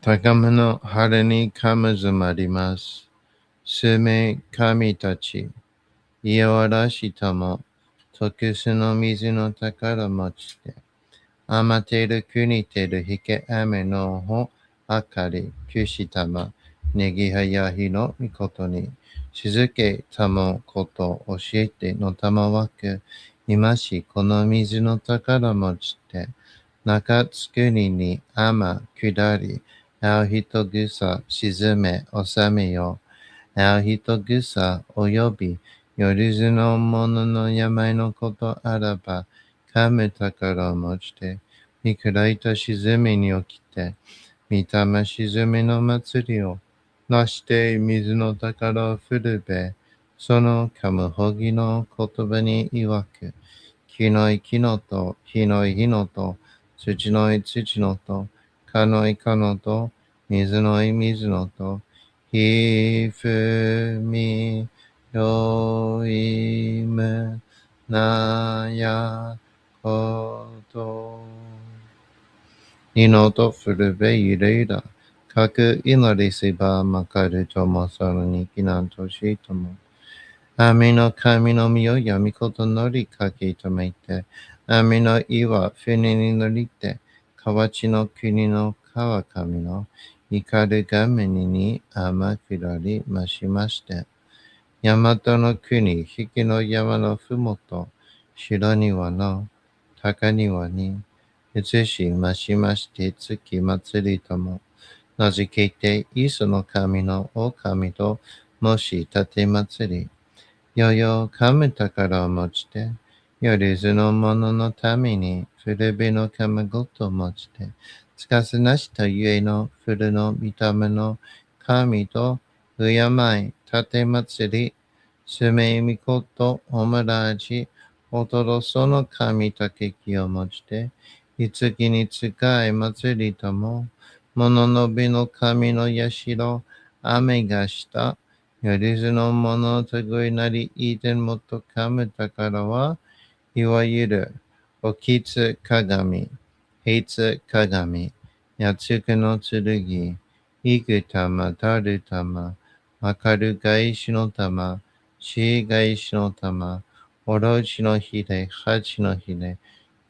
Speaker 1: Takama no hara ni kamazumarimasu. Sume kami tachi. Iowarashi mo. Tokusu no mizu no takara mochite. Amateru kuniteru hike ame no ho akari kushitama. Negi hayahi no mikoto ni. Shizuke tamo koto oshiete no tamawaku. Imashi kono mizu no takara mochite. Nakatsukuni ni ama kudari. Ao hito gusa shizume osame yo. Ao hito gusa oyobi. Yoruzu no mono no yamai no koto araba. Kame takara mochite. Mikuraita shizume ni okite. 御霊沈みの祭りをなして水の宝を降るべ、そのカムホギの言葉に曰く、木のい木のと、火のい火のと、土のい土のと、かのいかのと、水のい水のと、ひふみよいむなやこと。祈と古べゆれいだ。各祈りせばまかるともさらにきなんとしとも。神の神の身を読みことのりかけとめて、神の岩船に乗りて、河内の国の川上の怒るがめに天下りましまして、大和の国、引きの山のふもと、白庭の高庭に、移しましまして月祭りとも、名付けて、磯の神の狼と申し立て祭り、よよ神宝を持ちて、よりずの者のために、古びの神ごとを持ちて、つかすなしとゆえの古の見た目の神と、敬い、立て祭り、すめみこと、おもらじ、おとろその神とけきを持ちて、いつきに使い祭りとも、物のびの神の社、雨がした、よりずのものとぐいなりいてんもとかむたからは、いわゆる、おきつ鏡、へつ鏡、やつくの剣、いぐ玉、たる玉、まかる返しの玉、し返しの玉、おろしのひれ、はちのひれ、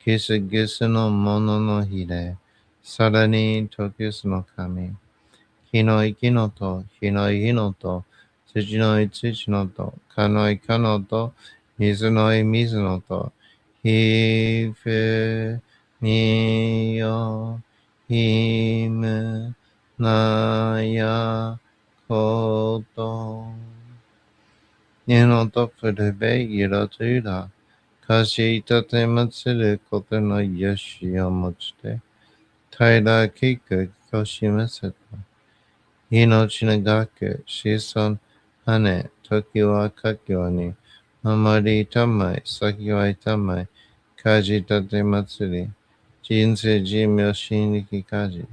Speaker 1: ぐすぐすのもののひれ、さらにとくすの神、火のい木のと、火のい火のと、土のい土のと、かのいかのと、水のい水のと、ひふみよひむなやこと。にのとふるべゆらとゆら、かしいたてまつることのよしをもちて、平らきくこしませた。命長く子孫羽、時は佳境に、守りたまい、先は痛まい、家事立て祭り、人生寿命心力家事。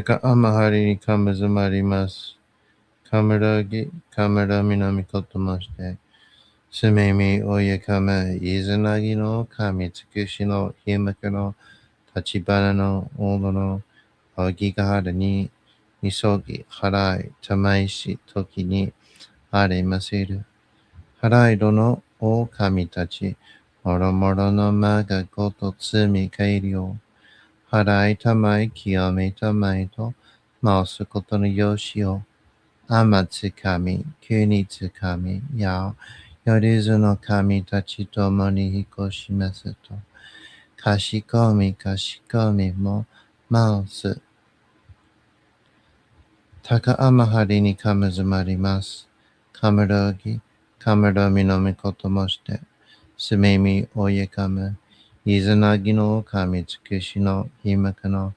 Speaker 1: 高天はりにかむずまります。かむらぎ、かむらみなみことまして、すめみおやかめ、いずなぎの神つくしのひむくの立花の大のおぎがはるに、みそぎ、はらい、たまいし、ときに、ありませる。はらいどの狼たち、もろもろのまがごとつみかいりを、はらいたまい、清めたまいと、ますことのよしを、あまつかみ、きゅうにつかみ、や、よりずの神たちともにひこしめせと。かしこみもマウス。高天張にかむずまります。かむろぎ、かむろみのみこともして、すめみおyeかむ、いずなぎの神つくしのひまかの、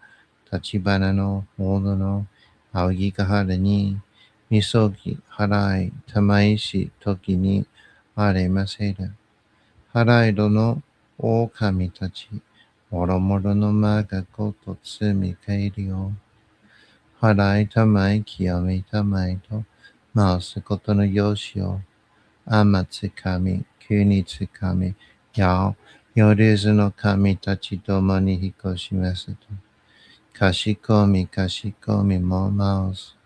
Speaker 1: 立ち花のほどの、あぎかはるに、みそぎ、はらい、たまいし、ときに、あれませる。はらいどの、狼たち、もろもろのまがことつみかえりよ。払いたまい、清めたまいと、回すことのよしを、あまつかみ、くにつかみ、やお、よりずの神たちともに引こしますと、かしこみも回す。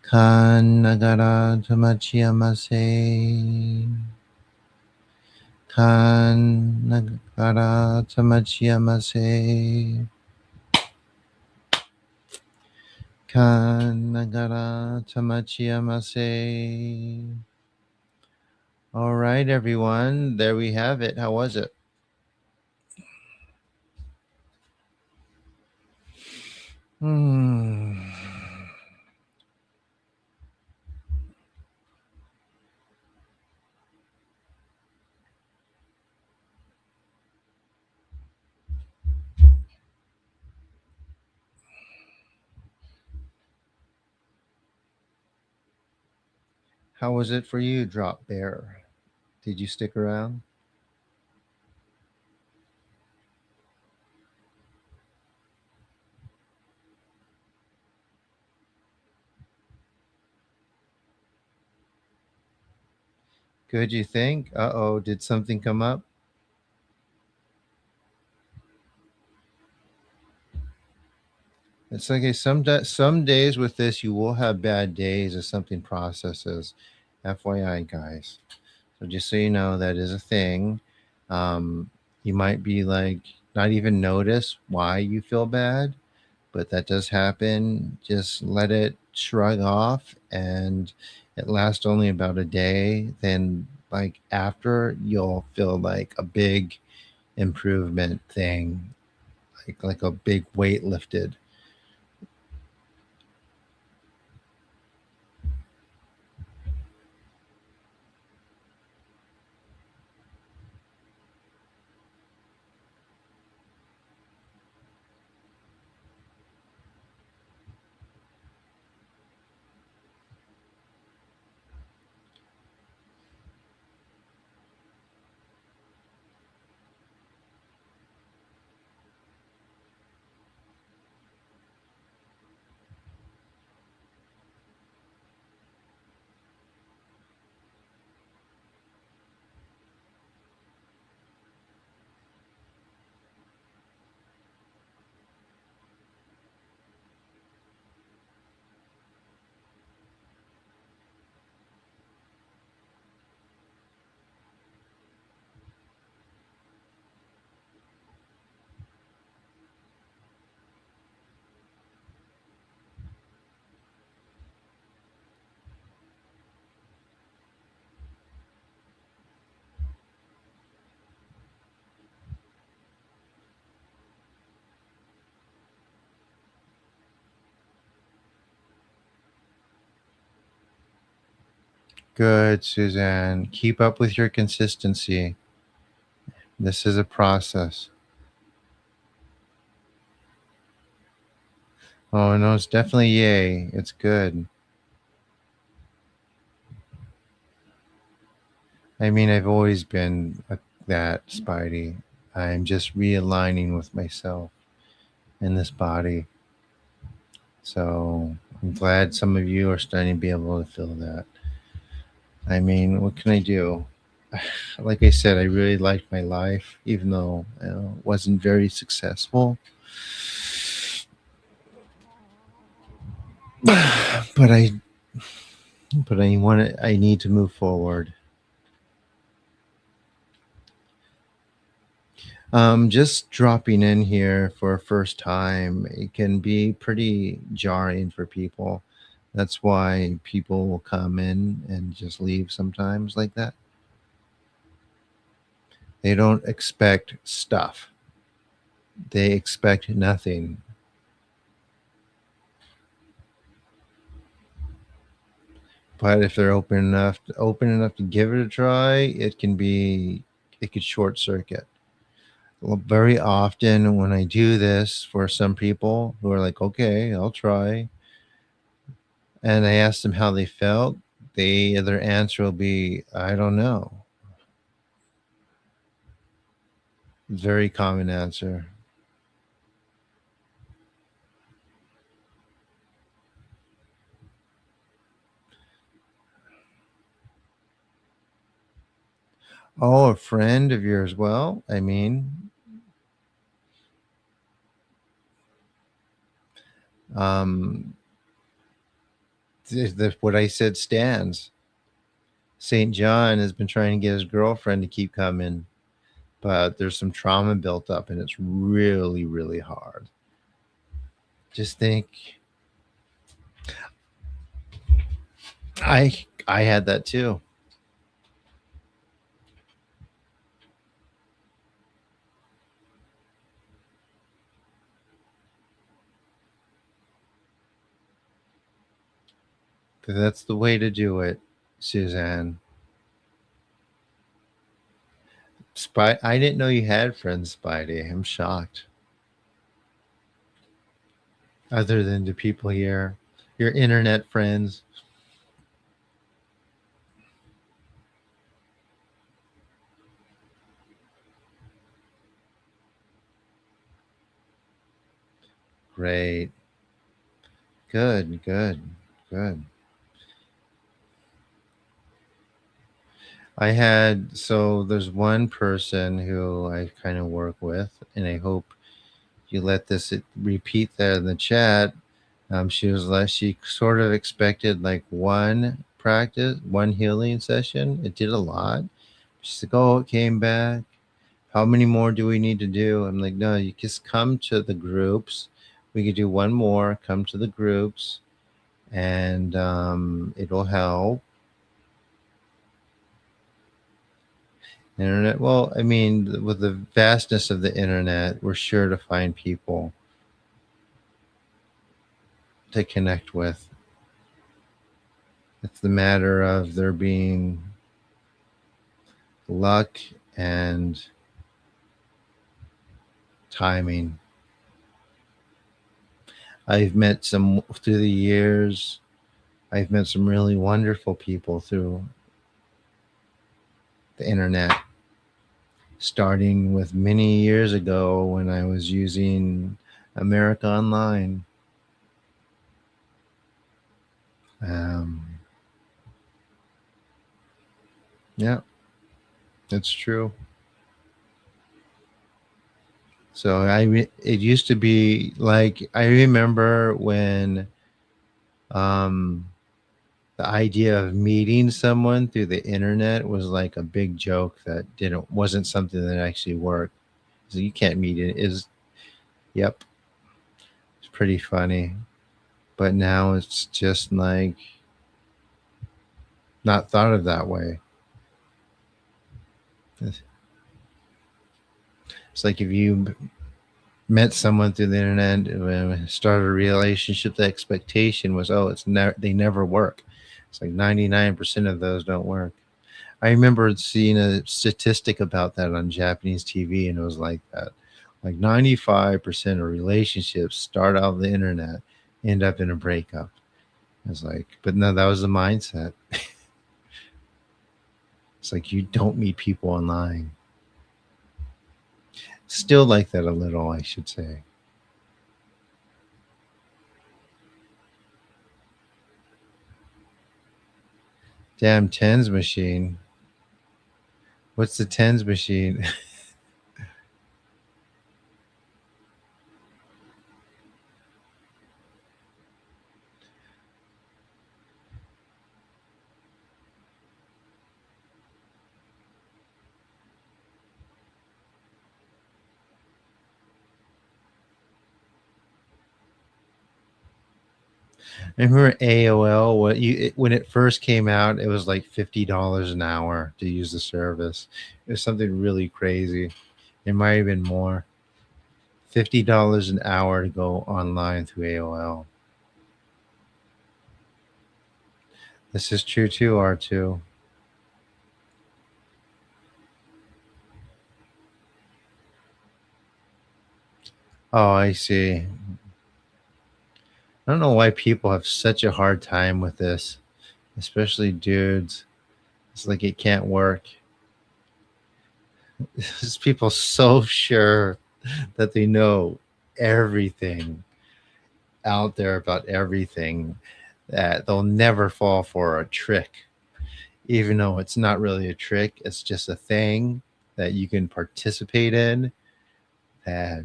Speaker 1: かんながらとまちやませ。かんながらとまちやませ。かんながらとまちやませ。All right, everyone. There we have it. How was it? Hmm. How was it for you, Drop Bear? Did you stick around? Good, you think? Uh-oh, did something come up? It's okay. Some days with this, you will have bad days as something processes. FYI, guys. So just so you know, that is a thing. You might be like not even notice why you feel bad, but that does happen. Just let it shrug off, and it lasts only about a day. Then, like after, you'll feel like a big improvement thing, like a big weight lifted. Good, Suzanne. Keep up with your consistency. This is a process. Oh no, it's definitely yay. It's good. I mean, I've always been that, Spidey. I'm just realigning with myself in this body. So I'm glad some of you are starting to be able to feel that. I mean, what can I do? Like I said, I really liked my life, even though it wasn't very successful. But I need to move forward. Just dropping in here for a first time, it can be pretty jarring for people. That's why people will come in and just leave sometimes like that. They don't expect stuff. They expect nothing. But if they're open enough to give it a try, it could short circuit. Well, very often when I do this for some people who are like, okay, I'll try, and I ask them how they felt, their answer will be, I don't know. Very common answer. Oh, a friend of yours. Well, I mean, um, what I said stands. St. John has been trying to get his girlfriend to keep coming, but there's some trauma built up and it's really, really hard. Just think, I had that too. That's the way to do it, Suzanne. I didn't know you had friends, Spidey. I'm shocked. Other than the people here, your internet friends. Great. Good, good, good. There's one person who I kind of work with, and I hope you let repeat that in the chat. She was like, she sort of expected like one healing session. It did a lot. She's like, oh, it came back. How many more do we need to do? I'm like, no, you just come to the groups. We could do one more, come to the groups, and it'll help. Internet, well, I mean, with the vastness of the internet, we're sure to find people to connect with. It's the matter of there being luck and timing. I've met some through the years. I've met some really wonderful people through the internet, starting with many years ago when I was using America Online. Um, yeah, that's true. It used to be like, I remember when um, the idea of meeting someone through the internet was like a big joke that wasn't something that actually worked. So you can't meet it. Is Yep, it's pretty funny. But now it's just like not thought of that way. It's like if you met someone through the internet and started a relationship, the expectation was, oh, they never work. It's like 99% of those don't work. I remember seeing a statistic about that on Japanese TV, and it was like that. Like 95% of relationships start out on the internet, end up in a breakup. I was like, but no, that was the mindset. It's like you don't meet people online. Still like that a little, I should say. Damn tens machine. What's the tens machine? I remember AOL. When it first came out, it was like $50 an hour to use the service. It was something really crazy. It might have been more. $50 an hour to go online through AOL. This is true too, R2. Oh, I see. I don't know why people have such a hard time with this, especially dudes. It's like it can't work. There's people so sure that they know everything out there about everything that they'll never fall for a trick, even though it's not really a trick. It's just a thing that you can participate in that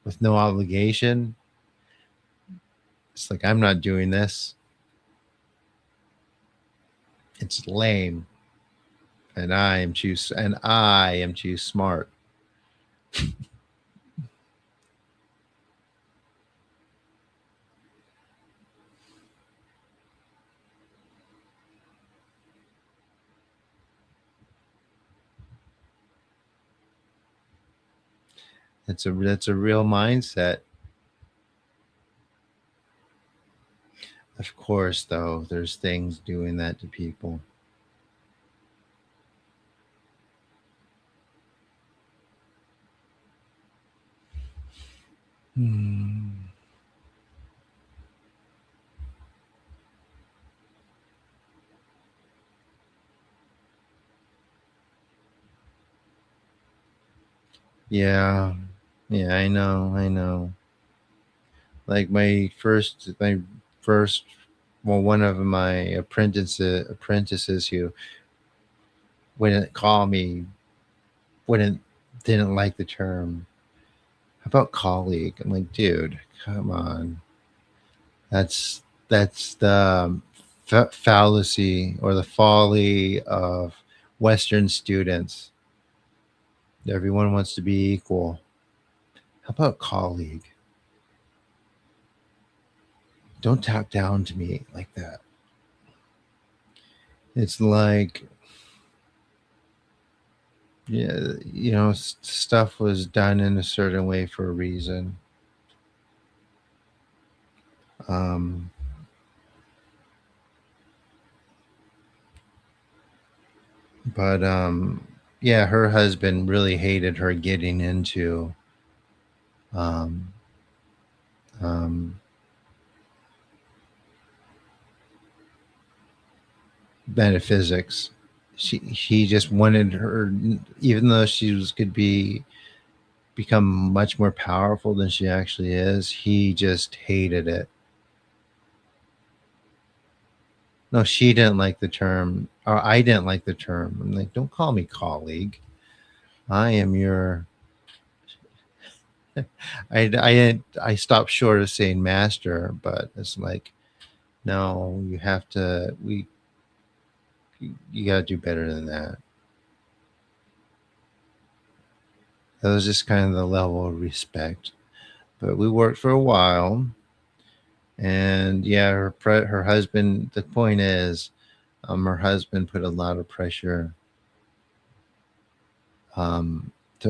Speaker 1: with no obligation. It's like, I'm not doing this. It's lame. And I am too smart. That's a real mindset. Of course, though, there's things doing that to people. Hmm. Yeah. Yeah, I know. I know. Like my first, well, one of my apprentices who wouldn't call me, wouldn't didn't like the term. How about colleague? I'm like, dude, come on. That's the fallacy or the folly of Western students. Everyone wants to be equal. How about colleague? Don't talk down to me like that. It's like, yeah, stuff was done in a certain way for a reason. Um, but yeah, her husband really hated her getting into um, um, metaphysics. He just wanted her, even though she was could become much more powerful than she actually is. He just hated it. No, she didn't like the term, or I didn't like the term. I'm like, don't call me colleague. I am your. I stopped short of saying master, but it's like, no, you have to. You got to do better than that. That was just kind of the level of respect. But we worked for a while, and yeah, her husband. The point is, her husband put a lot of pressure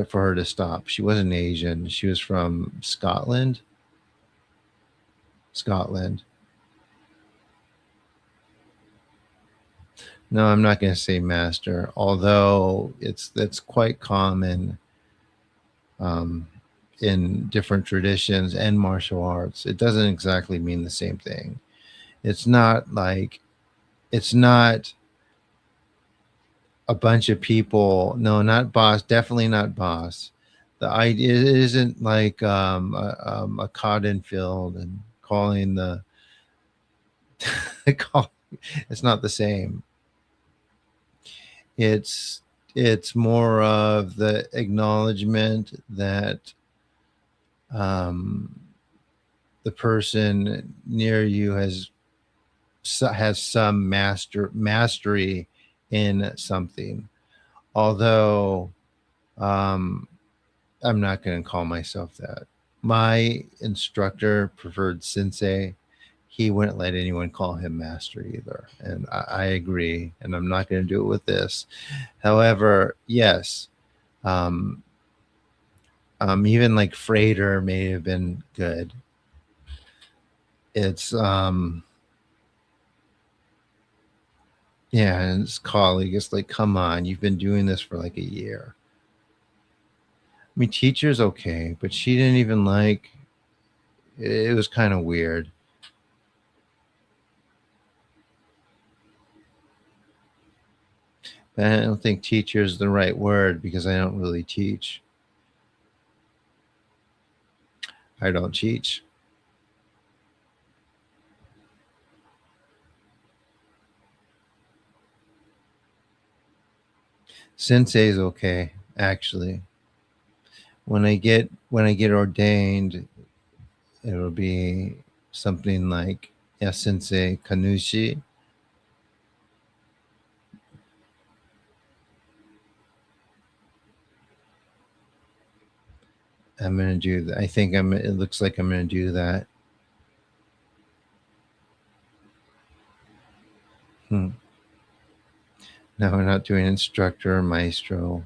Speaker 1: for her to stop. She wasn't Asian. She was from Scotland. Scotland. No, I'm not going to say master, although that's quite common um, in different traditions and martial arts. It doesn't exactly mean the same thing. It's not like it's not a bunch of people. No, not boss. Definitely not boss. The idea it isn't like a cotton field and calling the call. It's not the same. It's it's more of the acknowledgement that um, the person near you has some mastery in something. Although um, I'm not going to call myself that. My instructor preferred sensei. He wouldn't let anyone call him master either. And I agree. And I'm not going to do it with this. However, yes, um, Even like freighter may have been good. It's yeah, and his colleague is like, come on, you've been doing this for like a year. I mean, teacher's okay, but she didn't even like. It was kind of weird. But I don't think teacher is the right word because I don't really teach. I don't teach. Sensei's okay, actually. When I get ordained, it'll be something like, yeah, sensei kanushi. I'm gonna do that. I think I'm. It looks like I'm gonna do that. Hmm. No, we're not doing instructor or maestro.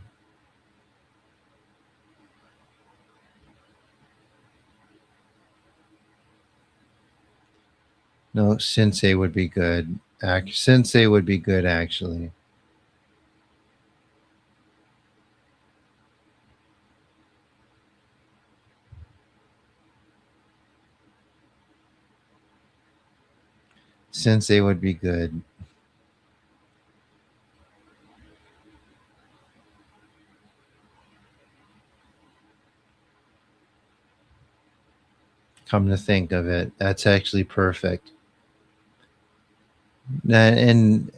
Speaker 1: No, sensei would be good. Sensei would be good, actually. Sensei would be good. Come to think of it, that's actually perfect. And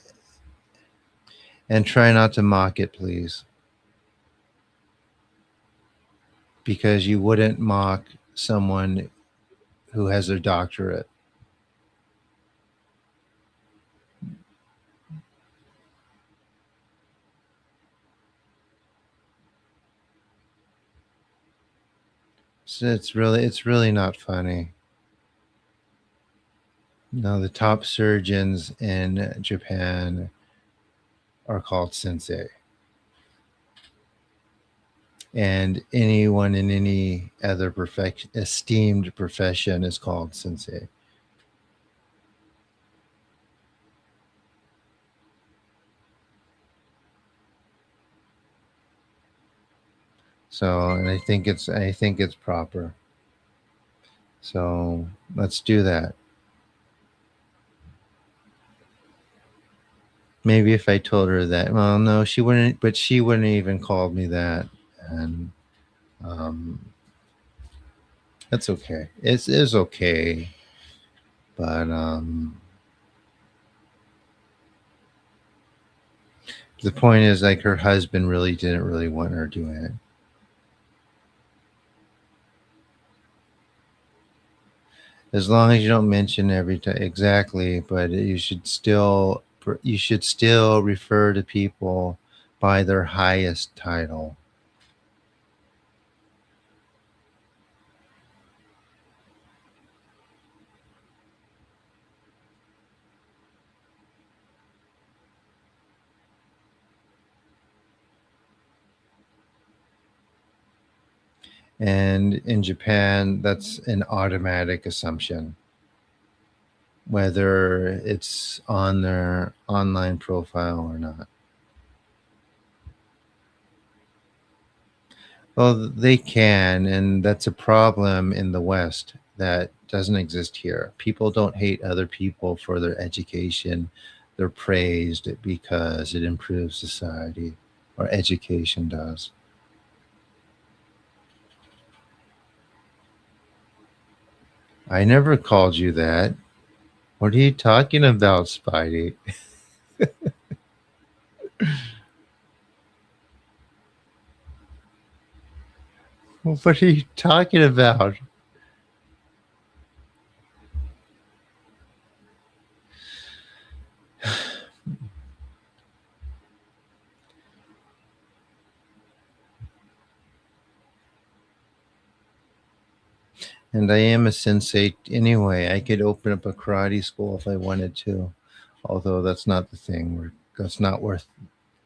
Speaker 1: and try not to mock it, please, because you wouldn't mock someone who has their doctorate. So it's really not funny. No, the top surgeons in Japan are called sensei, and anyone in any other esteemed profession is called sensei. So, and I think it's proper. So let's do that. Maybe if I told her that, well, no, she wouldn't. But she wouldn't even call me that, and um, that's okay. It's okay, but the point is, like, her husband really didn't really want her doing it. As long as you don't mention every time exactly, but you should still refer to people by their highest title. And in Japan, that's an automatic assumption, whether it's on their online profile or not. Well, they can, and that's a problem in the West that doesn't exist here. People don't hate other people for their education. They're praised because it improves society, or education does. I never called you that. What are you talking about, Spidey? What are you talking about? And I am a sensei anyway. I could open up a karate school if I wanted to, although that's not the thing. That's not where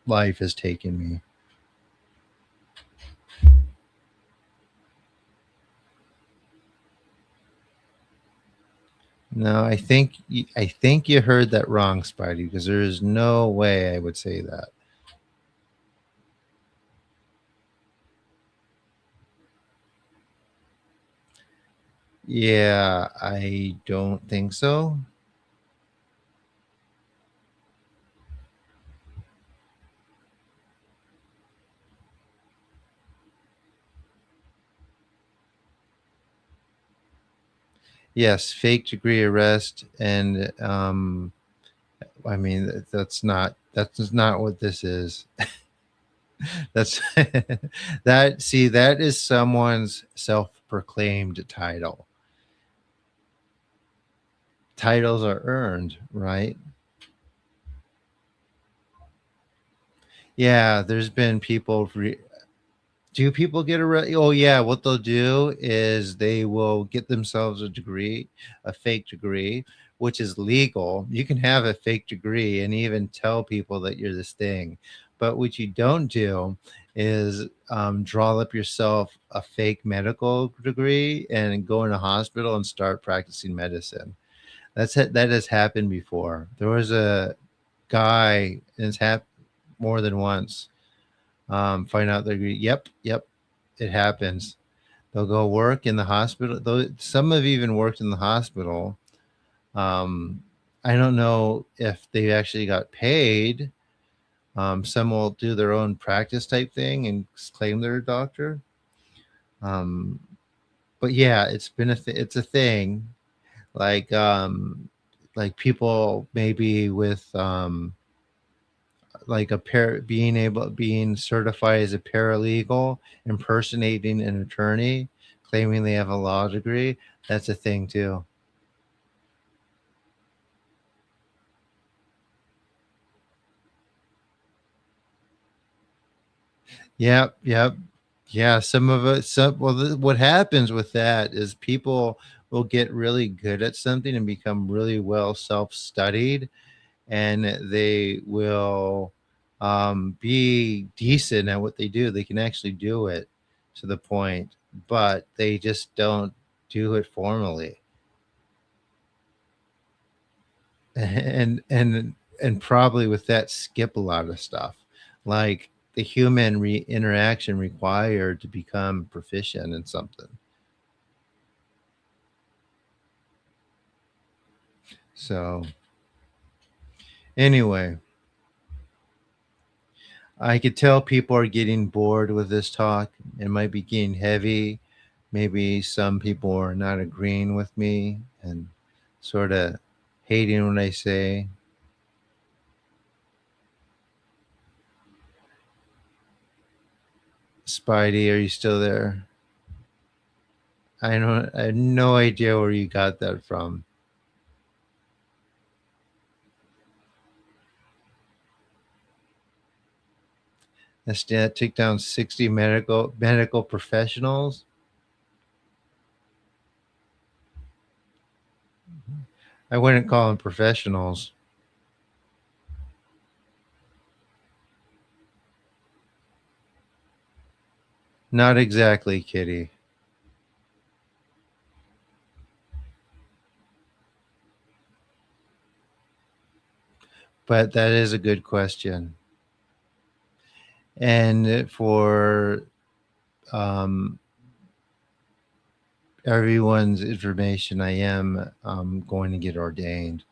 Speaker 1: life has taken me. No, I think you heard that wrong, Spidey, because there is no way I would say that. Yeah, I don't think so. Yes, fake degree arrest, and I mean that's not what this is. That's that. See, that is someone's self-proclaimed title. Titles are earned, right? Yeah, there's been people. Do people get arrested? Oh yeah, what they'll do is they will get themselves a degree, a fake degree, which is legal. You can have a fake degree and even tell people that you're this thing. But what you don't do is draw up yourself a fake medical degree and go in a hospital and start practicing medicine. That has happened before. There was a guy, and it's happened more than once. Find out they're yep, yep, it happens. They'll go work in the hospital. Though some have even worked in the hospital. Um, I don't know if they actually got paid. Some will do their own practice type thing and claim they're a doctor. Um, but yeah, it's a thing. Like like people maybe with like being certified as a paralegal, impersonating an attorney, claiming they have a law degree. That's a thing too. Yep, yep. Yeah, some of it. What happens with that is people will get really good at something and become really well self-studied, and they will be decent at what they do. They can actually do it to the point, but they just don't do it formally. And probably with that skip a lot of stuff, like the human interaction required to become proficient in something. So anyway, I could tell people are getting bored with this talk. It might be getting heavy. Maybe some people are not agreeing with me and sort of hating what I say. Spidey, are you still there? I have no idea where you got that from. That took down 60 medical professionals. I wouldn't call them professionals. Not exactly, Kitty. But that is a good question. And for um, everyone's information, I am going to get ordained.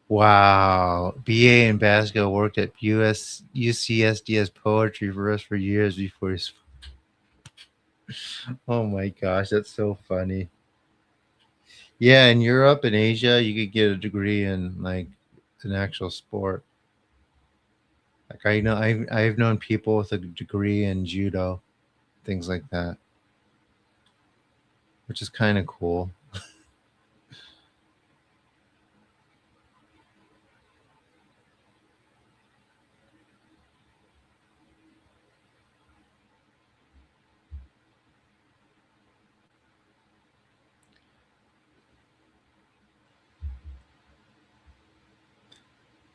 Speaker 1: Wow. BA in basketball, worked at UCSD poetry for us for years before his. Oh my gosh, that's so funny. Yeah, in Europe and Asia, you could get a degree in like an actual sport. Like I've known people with a degree in judo, things like that, which is kind of cool.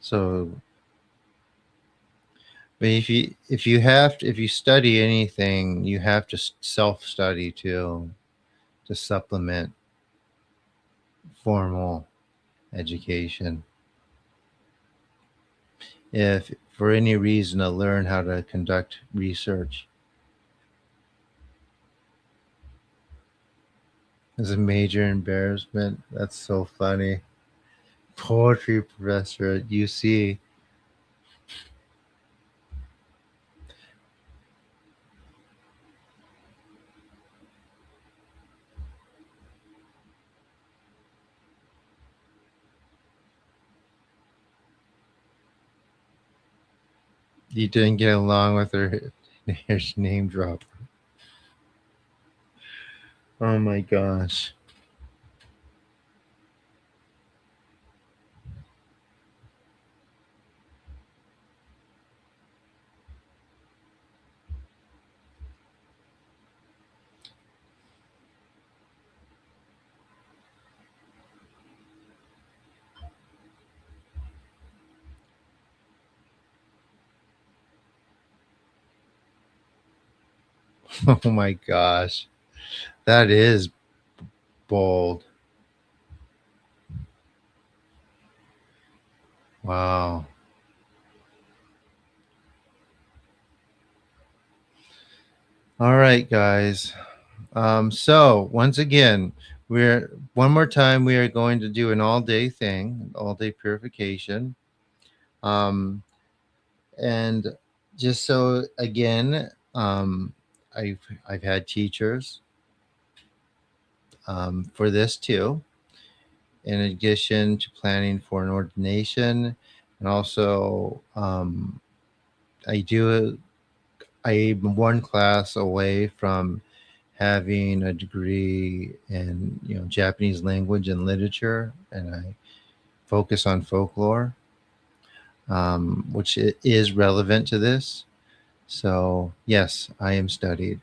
Speaker 1: So, but if you study anything, you have to self study too to supplement formal education. If for any reason to learn how to conduct research is a major embarrassment. That's so funny. Poetry professor at UC. You didn't get along with her. Here's name drop. Oh my gosh. Oh my gosh. That is bold. Wow. All right, guys. So once again, we're one more time we are going to do an all-day thing, all-day purification. Um, and just so again, I've had teachers for this too, in addition to planning for an ordination, and also I do. I'm one class away from having a degree in Japanese language and literature, and I focus on folklore, which is relevant to this. So yes, I am studied.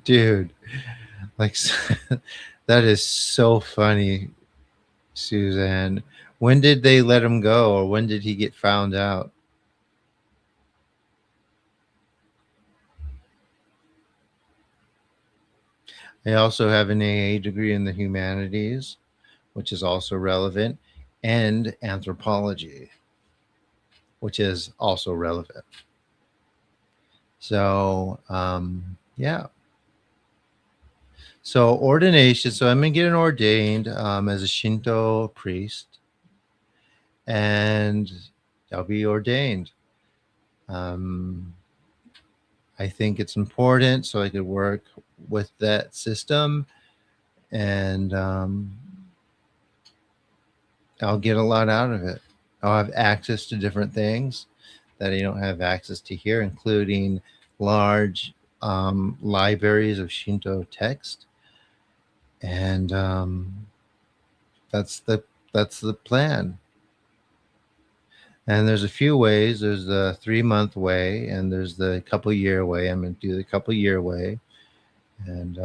Speaker 1: Dude, like that is so funny, Suzanne. When did they let him go, or when did he get found out? I also have an AA degree in the humanities, which is also relevant, and anthropology, which is also relevant. So, yeah. So, ordination. So, I'm going to get ordained as a Shinto priest, and I'll be ordained. Um, I think it's important so I could work with that system, and I'll get a lot out of it. I'll have access to different things that I don't have access to here, including large libraries of Shinto text, and that's the plan. And there's a few ways. There's the 3 month way, and there's the couple year way. I'm going to do the couple year way. And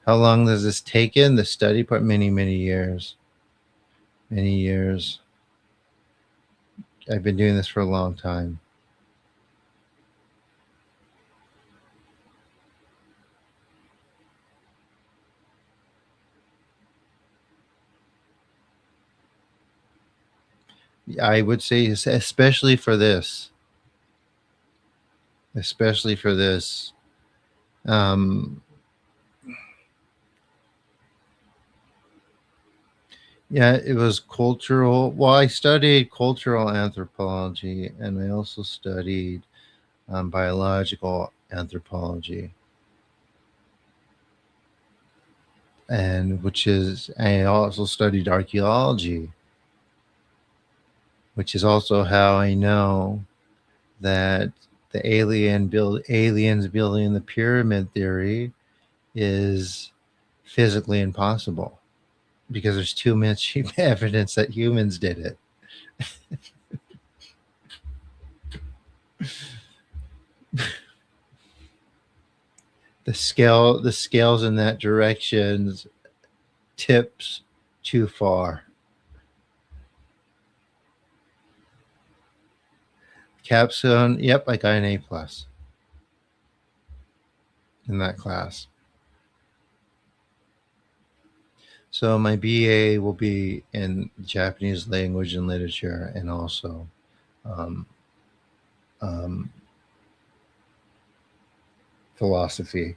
Speaker 1: how long does this take in the study part? Many years. Many years. I've been doing this for a long time. I would say, especially for this, especially for this. Um, yeah, it was cultural. Well, I studied cultural anthropology, and I also studied biological anthropology, and which is I also studied archaeology, which is also how I know that the aliens building the pyramid theory is physically impossible because there's too much evidence that humans did it. the scales in that direction tips too far. Capstone, yep, I got an A+ in that class. So my BA will be in Japanese language and literature, and also um, um, philosophy.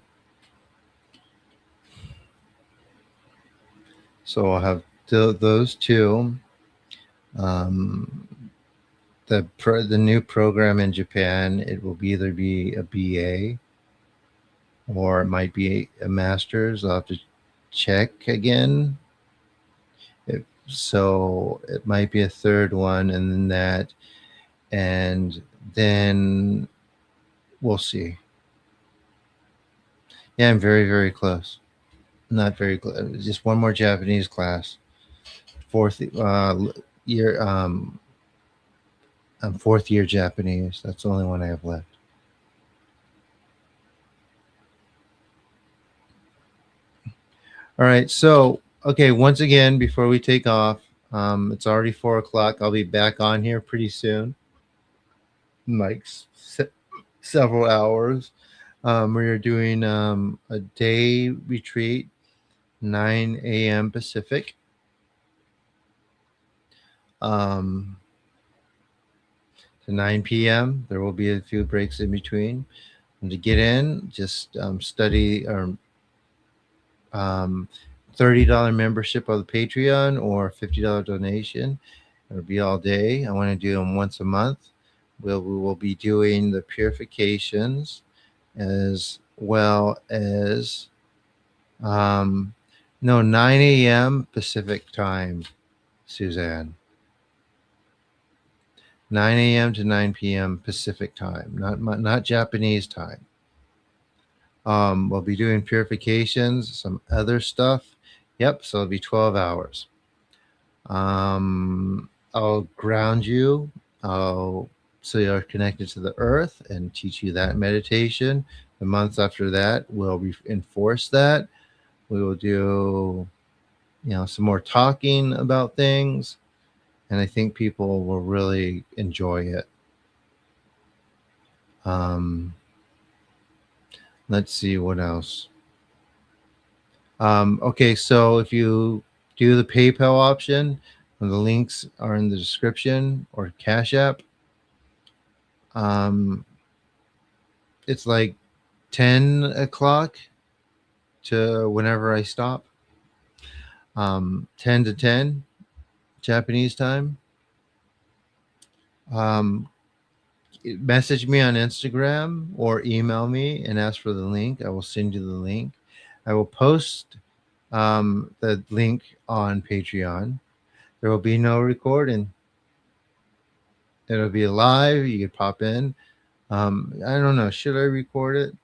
Speaker 1: So I'll have those two. Um, the new program in Japan, it will either be a BA or it might be a master's. I'll have to check again. So it might be a third one, and then that, and then we'll see. Yeah, I'm very, very close. Not very close. Just one more Japanese class. Fourth year. I'm fourth year Japanese. That's the only one I have left. All right. So, okay. Once again, before we take off, it's already 4 o'clock. I'll be back on here pretty soon, like several hours. We're doing a day retreat, 9 a.m. Pacific. Um, to 9 p.m. There will be a few breaks in between. And to get in, just study or um, $30 membership of the Patreon or $50 donation. It'll be all day. I want to do them once a month. We will be doing the purifications as well as no 9 a.m. Pacific time, Suzanne. 9 a.m. to 9 p.m. Pacific time, not Japanese time. We'll be doing purifications, some other stuff. Yep, so it'll be 12 hours. I'll ground you. So you're connected to the earth and teach you that meditation. The months after that, we'll enforce that. We will do, some more talking about things, and I think people will really enjoy it. Let's see what else. Okay, so if you do the PayPal option, the links are in the description, or Cash App. It's like 10 o'clock to whenever I stop. 10 to 10 Japanese time. Message me on Instagram or email me and ask for the link. I will send you the link. I will post the link on Patreon. There will be no recording. It'll be live. You could pop in. I don't know. Should I record it?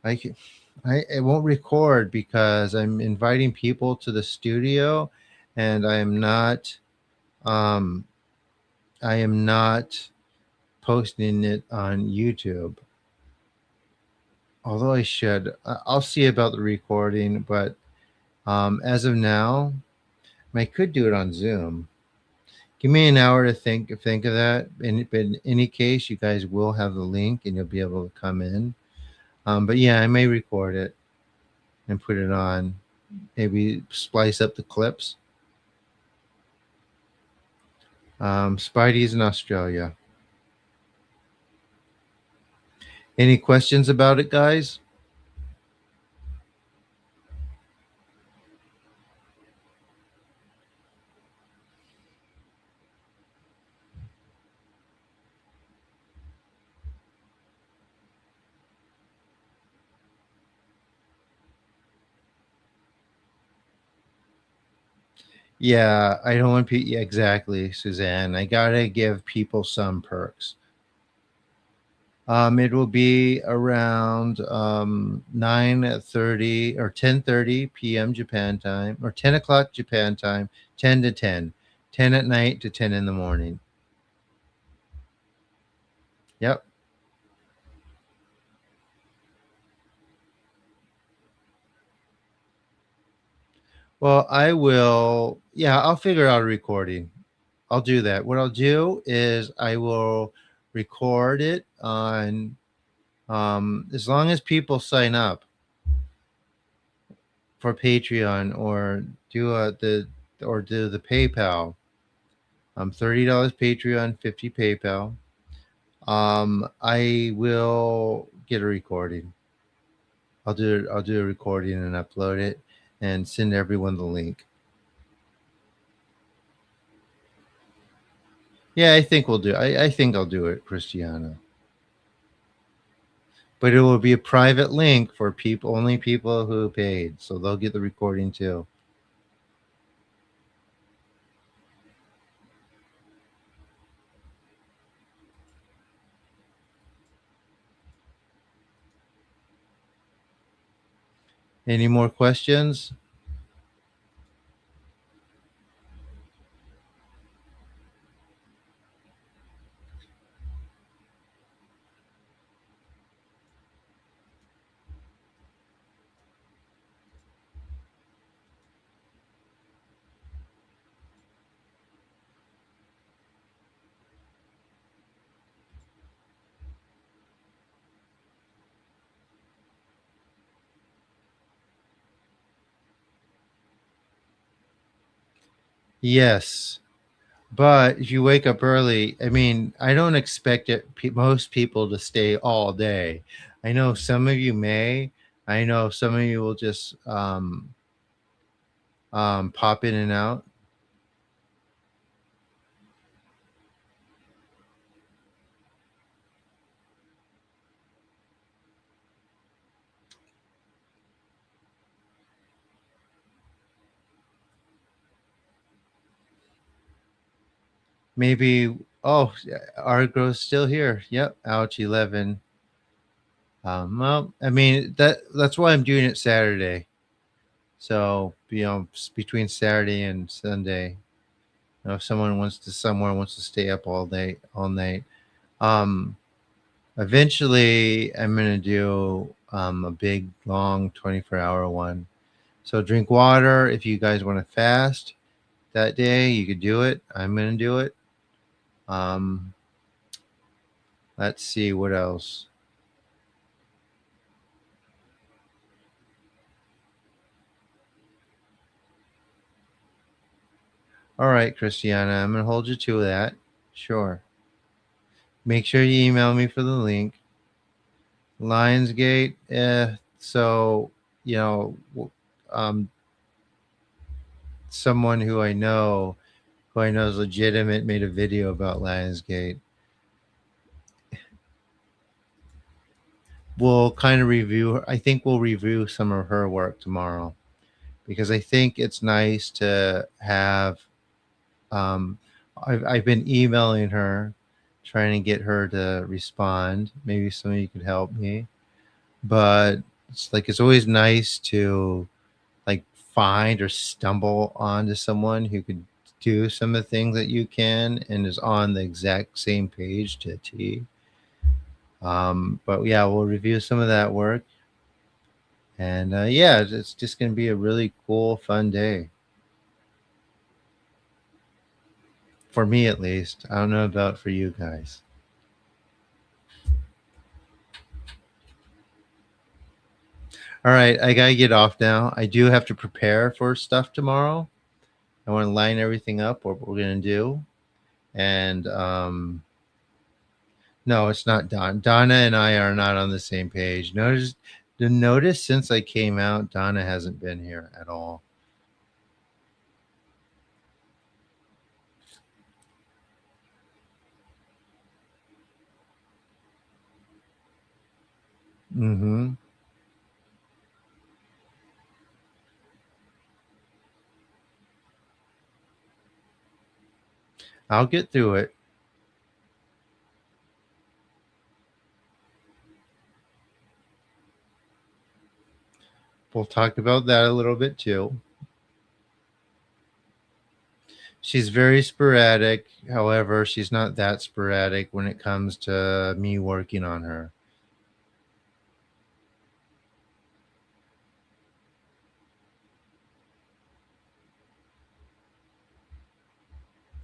Speaker 1: I won't record because I'm inviting people to the studio, and I am not posting it on YouTube. Although I should. I'll see about the recording, but as of now, I could do it on Zoom. Give me an hour to think of that. But in any case, you guys will have the link and you'll be able to come in. But yeah, I may record it and put it on. Maybe splice up the clips. Spidey's in Australia. Any questions about it, guys? Yeah, I don't want people. Yeah, exactly, Suzanne. I gotta give people some perks. It will be around 9:30 or 10:30 p.m. Japan time, or 10 o'clock Japan time, 10 to 10, 10 at night to 10 in the morning. Yep. Well, I will. Yeah, I'll figure out a recording. I'll do that. What I'll do is I will record it on, as long as people sign up for Patreon or do the PayPal. $30 Patreon, 50 PayPal. I will get a recording. I'll do a recording and upload it and send everyone the link. Yeah, I think we'll do. I think I'll do it, Christiana. But it will be a private link for only people who paid, so they'll get the recording too. Any more questions? Yes. But if you wake up early, I mean, I don't expect most people to stay all day. I know some of you may. I know some of you will just pop in and out. Maybe. Oh, Argo's still here. Yep, ouch, 11. Well, I mean that's why I'm doing it Saturday. So between Saturday and Sunday, if someone wants to stay up all night. Um, Eventually, I'm gonna do a big long 24-hour one. So drink water. If you guys want to fast that day, you could do it. I'm gonna do it. Um, let's see what else. All right, Christiana, I'm gonna hold you to that. Sure. Make sure you email me for the link. Lionsgate. So you know, um, someone who I know is legitimate, made a video about Lionsgate. We'll kind of review. I think we'll review some of her work tomorrow because I think it's nice to have. Um, I've been emailing her, trying to get her to respond. Maybe some of you could help me, but it's always nice to like find or stumble onto someone who could do some of the things that you can and is on the exact same page to a T. But yeah, we'll review some of that work. And yeah, it's just going to be a really cool, fun day. For me, at least. I don't know about for you guys. All right, I got to get off now. I do have to prepare for stuff tomorrow. I want to line everything up, what we're going to do. And no, it's not Don. Donna and I are not on the same page. Notice since I came out, Donna hasn't been here at all. Mm-hmm. I'll get through it. We'll talk about that a little bit too. She's very sporadic. However, she's not that sporadic when it comes to me working on her.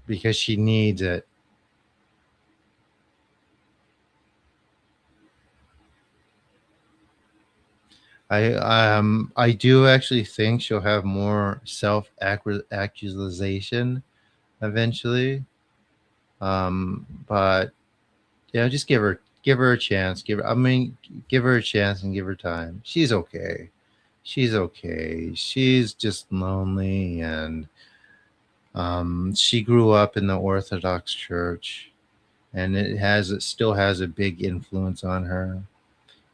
Speaker 1: because she needs it. I do actually think she'll have more self accusation eventually. But yeah, just give her a chance. Give her a chance and give her time. She's okay. She's okay. She's just lonely, and she grew up in the Orthodox Church, and it still has a big influence on her.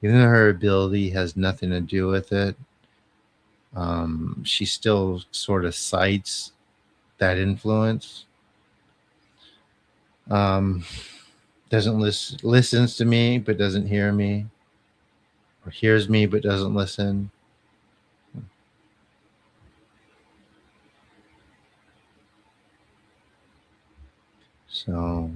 Speaker 1: Even though her ability has nothing to do with it, she still sort of cites that influence. Um, doesn't listens to me but doesn't hear me, or hears me but doesn't listen. So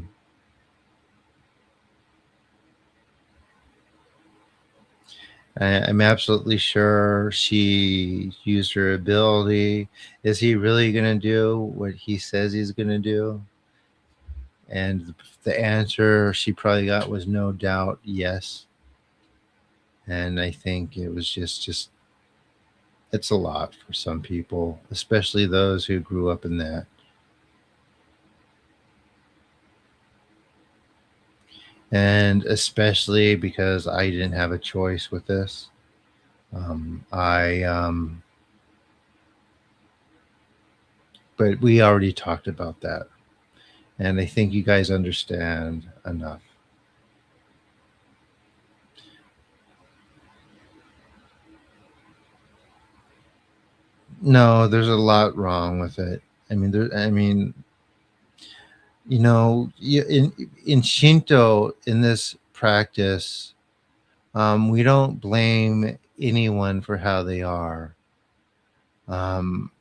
Speaker 1: I'm absolutely sure she used her ability. Is he really going to do what he says he's going to do? And the answer she probably got was no doubt yes. And I think it was just it's a lot for some people, especially those who grew up in that. And especially because I didn't have a choice with this. But we already talked about that. And I think you guys understand enough. No, there's a lot wrong with it. In Shinto, in this practice, we don't blame anyone for how they are. Um,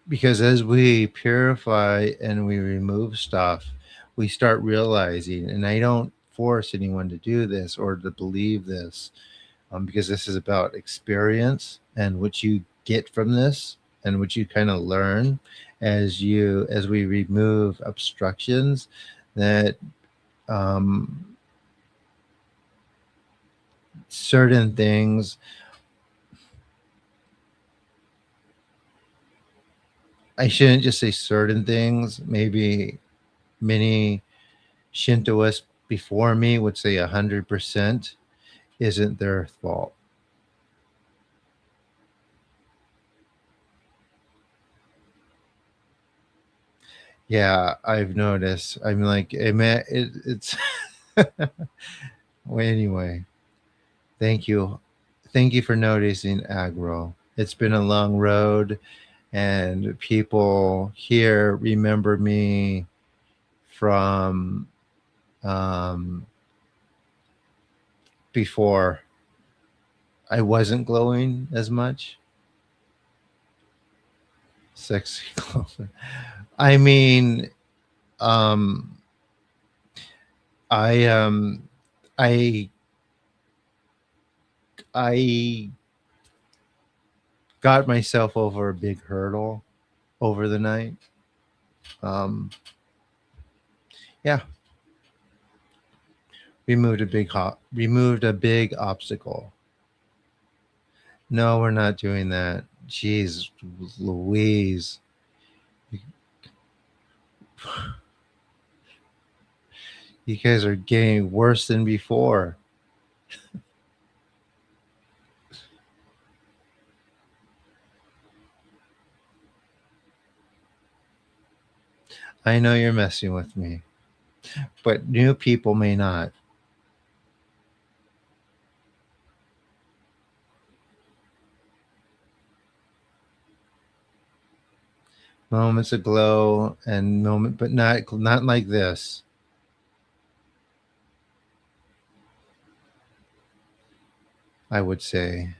Speaker 1: because as we purify and we remove stuff, we start realizing, and I don't force anyone to do this or to believe this, because this is about experience and what you get from this and what you kind of learn as we remove obstructions, that um, certain things, I shouldn't just say certain things, maybe many Shintoists before me would say 100% isn't their fault. Yeah, I've noticed. I'm like, man, it's well, anyway. Thank you. Thank you for noticing, Agro. It's been a long road, and people here remember me from um, before I wasn't glowing as much. Sexy glowing. I mean, um, I I I got myself over a big hurdle over the night. Um, yeah, removed a big obstacle. No, we're not doing that. Jeez Louise. You guys are getting worse than before. I know you're messing with me, but new people may not. Moments of glow and moment, but not like this. I would say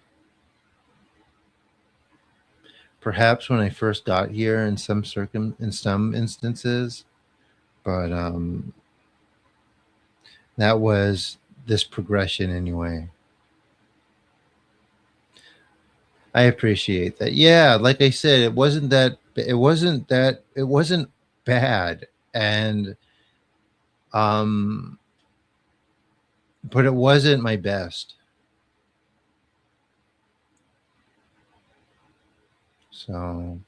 Speaker 1: perhaps when I first got here, in some instances, but that was this progression anyway. I appreciate that. Yeah, like I said, it wasn't bad, and um, but it wasn't my best. So,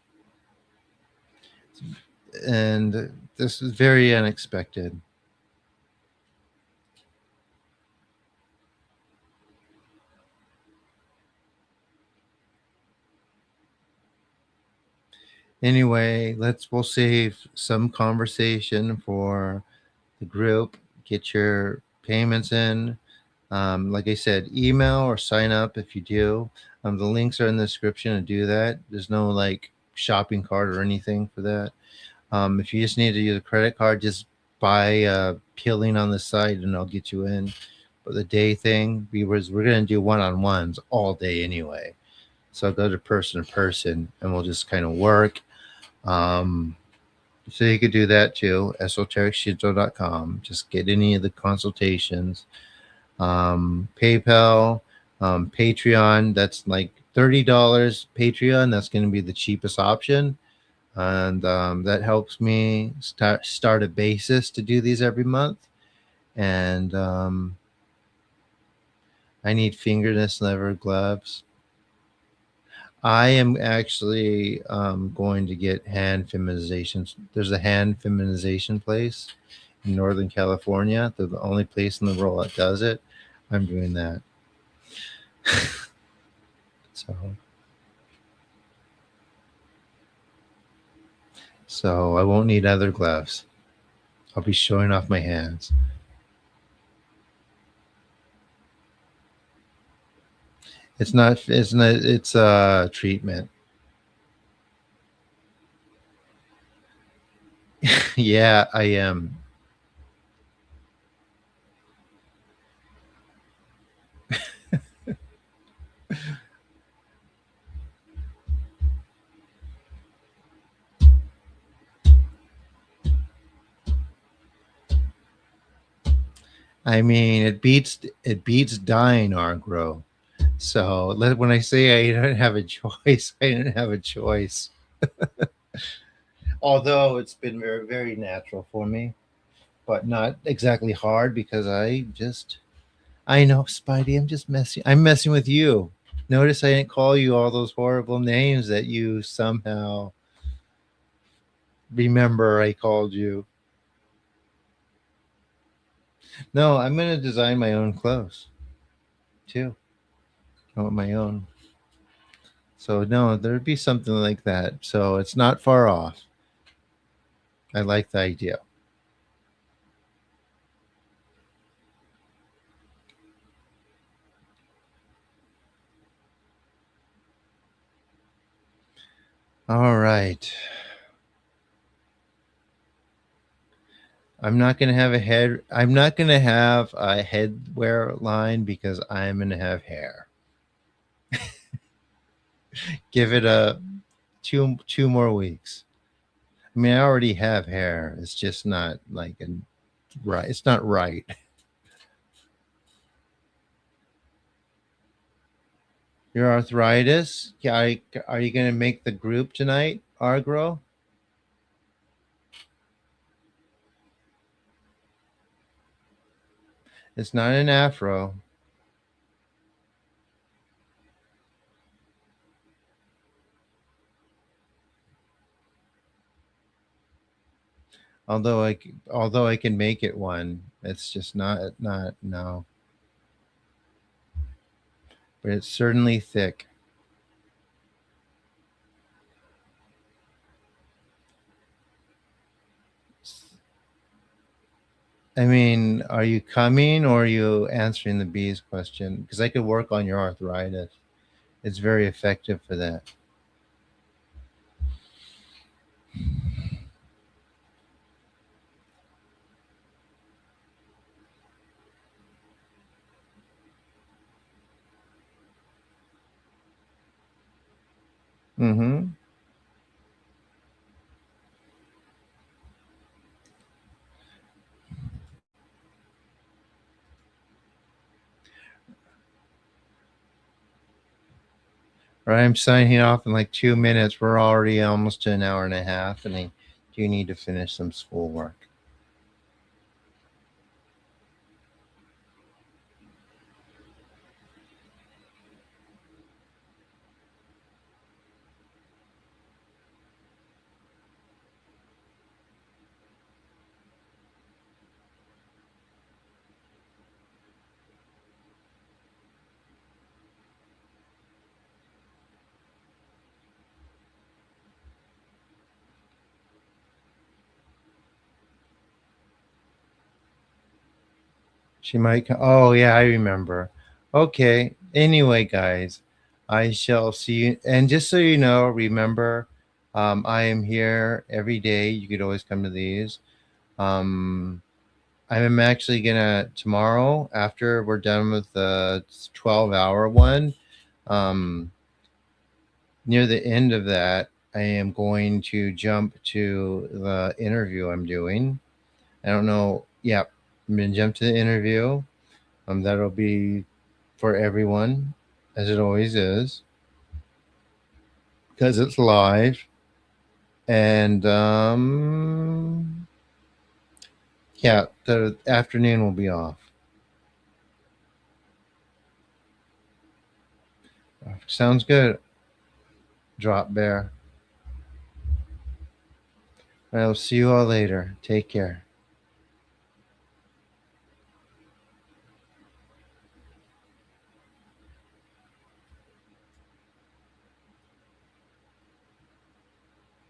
Speaker 1: and this is very unexpected. Anyway, we'll save some conversation for the group. Get your payments in. Like I said, email or sign up if you do. The links are in the description to do that. There's no like shopping cart or anything for that. If you just need to use a credit card, just buy peeling on the side and I'll get you in. But the day thing, we're gonna do one-on-ones all day anyway. So I'll go to person and we'll just kind of work. Um, so you could do that too, esotericshinto.com. Just get any of the consultations. PayPal, Patreon, that's like $30 Patreon. That's going to be the cheapest option. And that helps me start a basis to do these every month. And I need fingerless leather gloves. I am actually going to get hand feminizations. There's a hand feminization place in Northern California. They're the only place in the world that does it. I'm doing that. So, so I won't need other gloves. I'll be showing off my hands. It's not. It's not. It's a treatment. Yeah, I am. I mean, it beats dying, Argro. So when I say I don't have a choice, I don't have a choice. Although it's been very very natural for me, but not exactly hard because I know, Spidey. I'm messing with you. Notice I didn't call you all those horrible names that you somehow remember I called you. No, I'm gonna design my own clothes too. I want my own. So no, there'd be something like that. So it's not far off. I like the idea. All right. I'm not gonna have a headwear line because I'm gonna have hair. Give it a two more weeks. I mean, I already have hair. It's just not like right. It's not right. Your arthritis. Yeah, are you gonna make the group tonight, Argro? It's not an afro. Although I can make it one, it's just not no. But it's certainly thick. I mean, are you coming or are you answering the bees question? Because I could work on your arthritis. It's very effective for that. Mm-hmm. Or I'm signing off in like 2 minutes. We're already almost to an hour and a half, and I do need to finish some schoolwork. She might come. Oh, yeah, I remember. Okay. Anyway, guys, I shall see you. And just so you know, remember, I am here every day. You could always come to these. Um, I'm actually gonna tomorrow after we're done with the 12-hour one. Um, Near the end of that, I am going to jump to the interview I'm doing. I don't know. Yeah, I'm gonna jump to the interview. That'll be for everyone, as it always is, because it's live. And yeah, the afternoon will be off. Sounds good. Drop bear. I'll see you all later. Take care.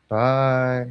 Speaker 1: Bye.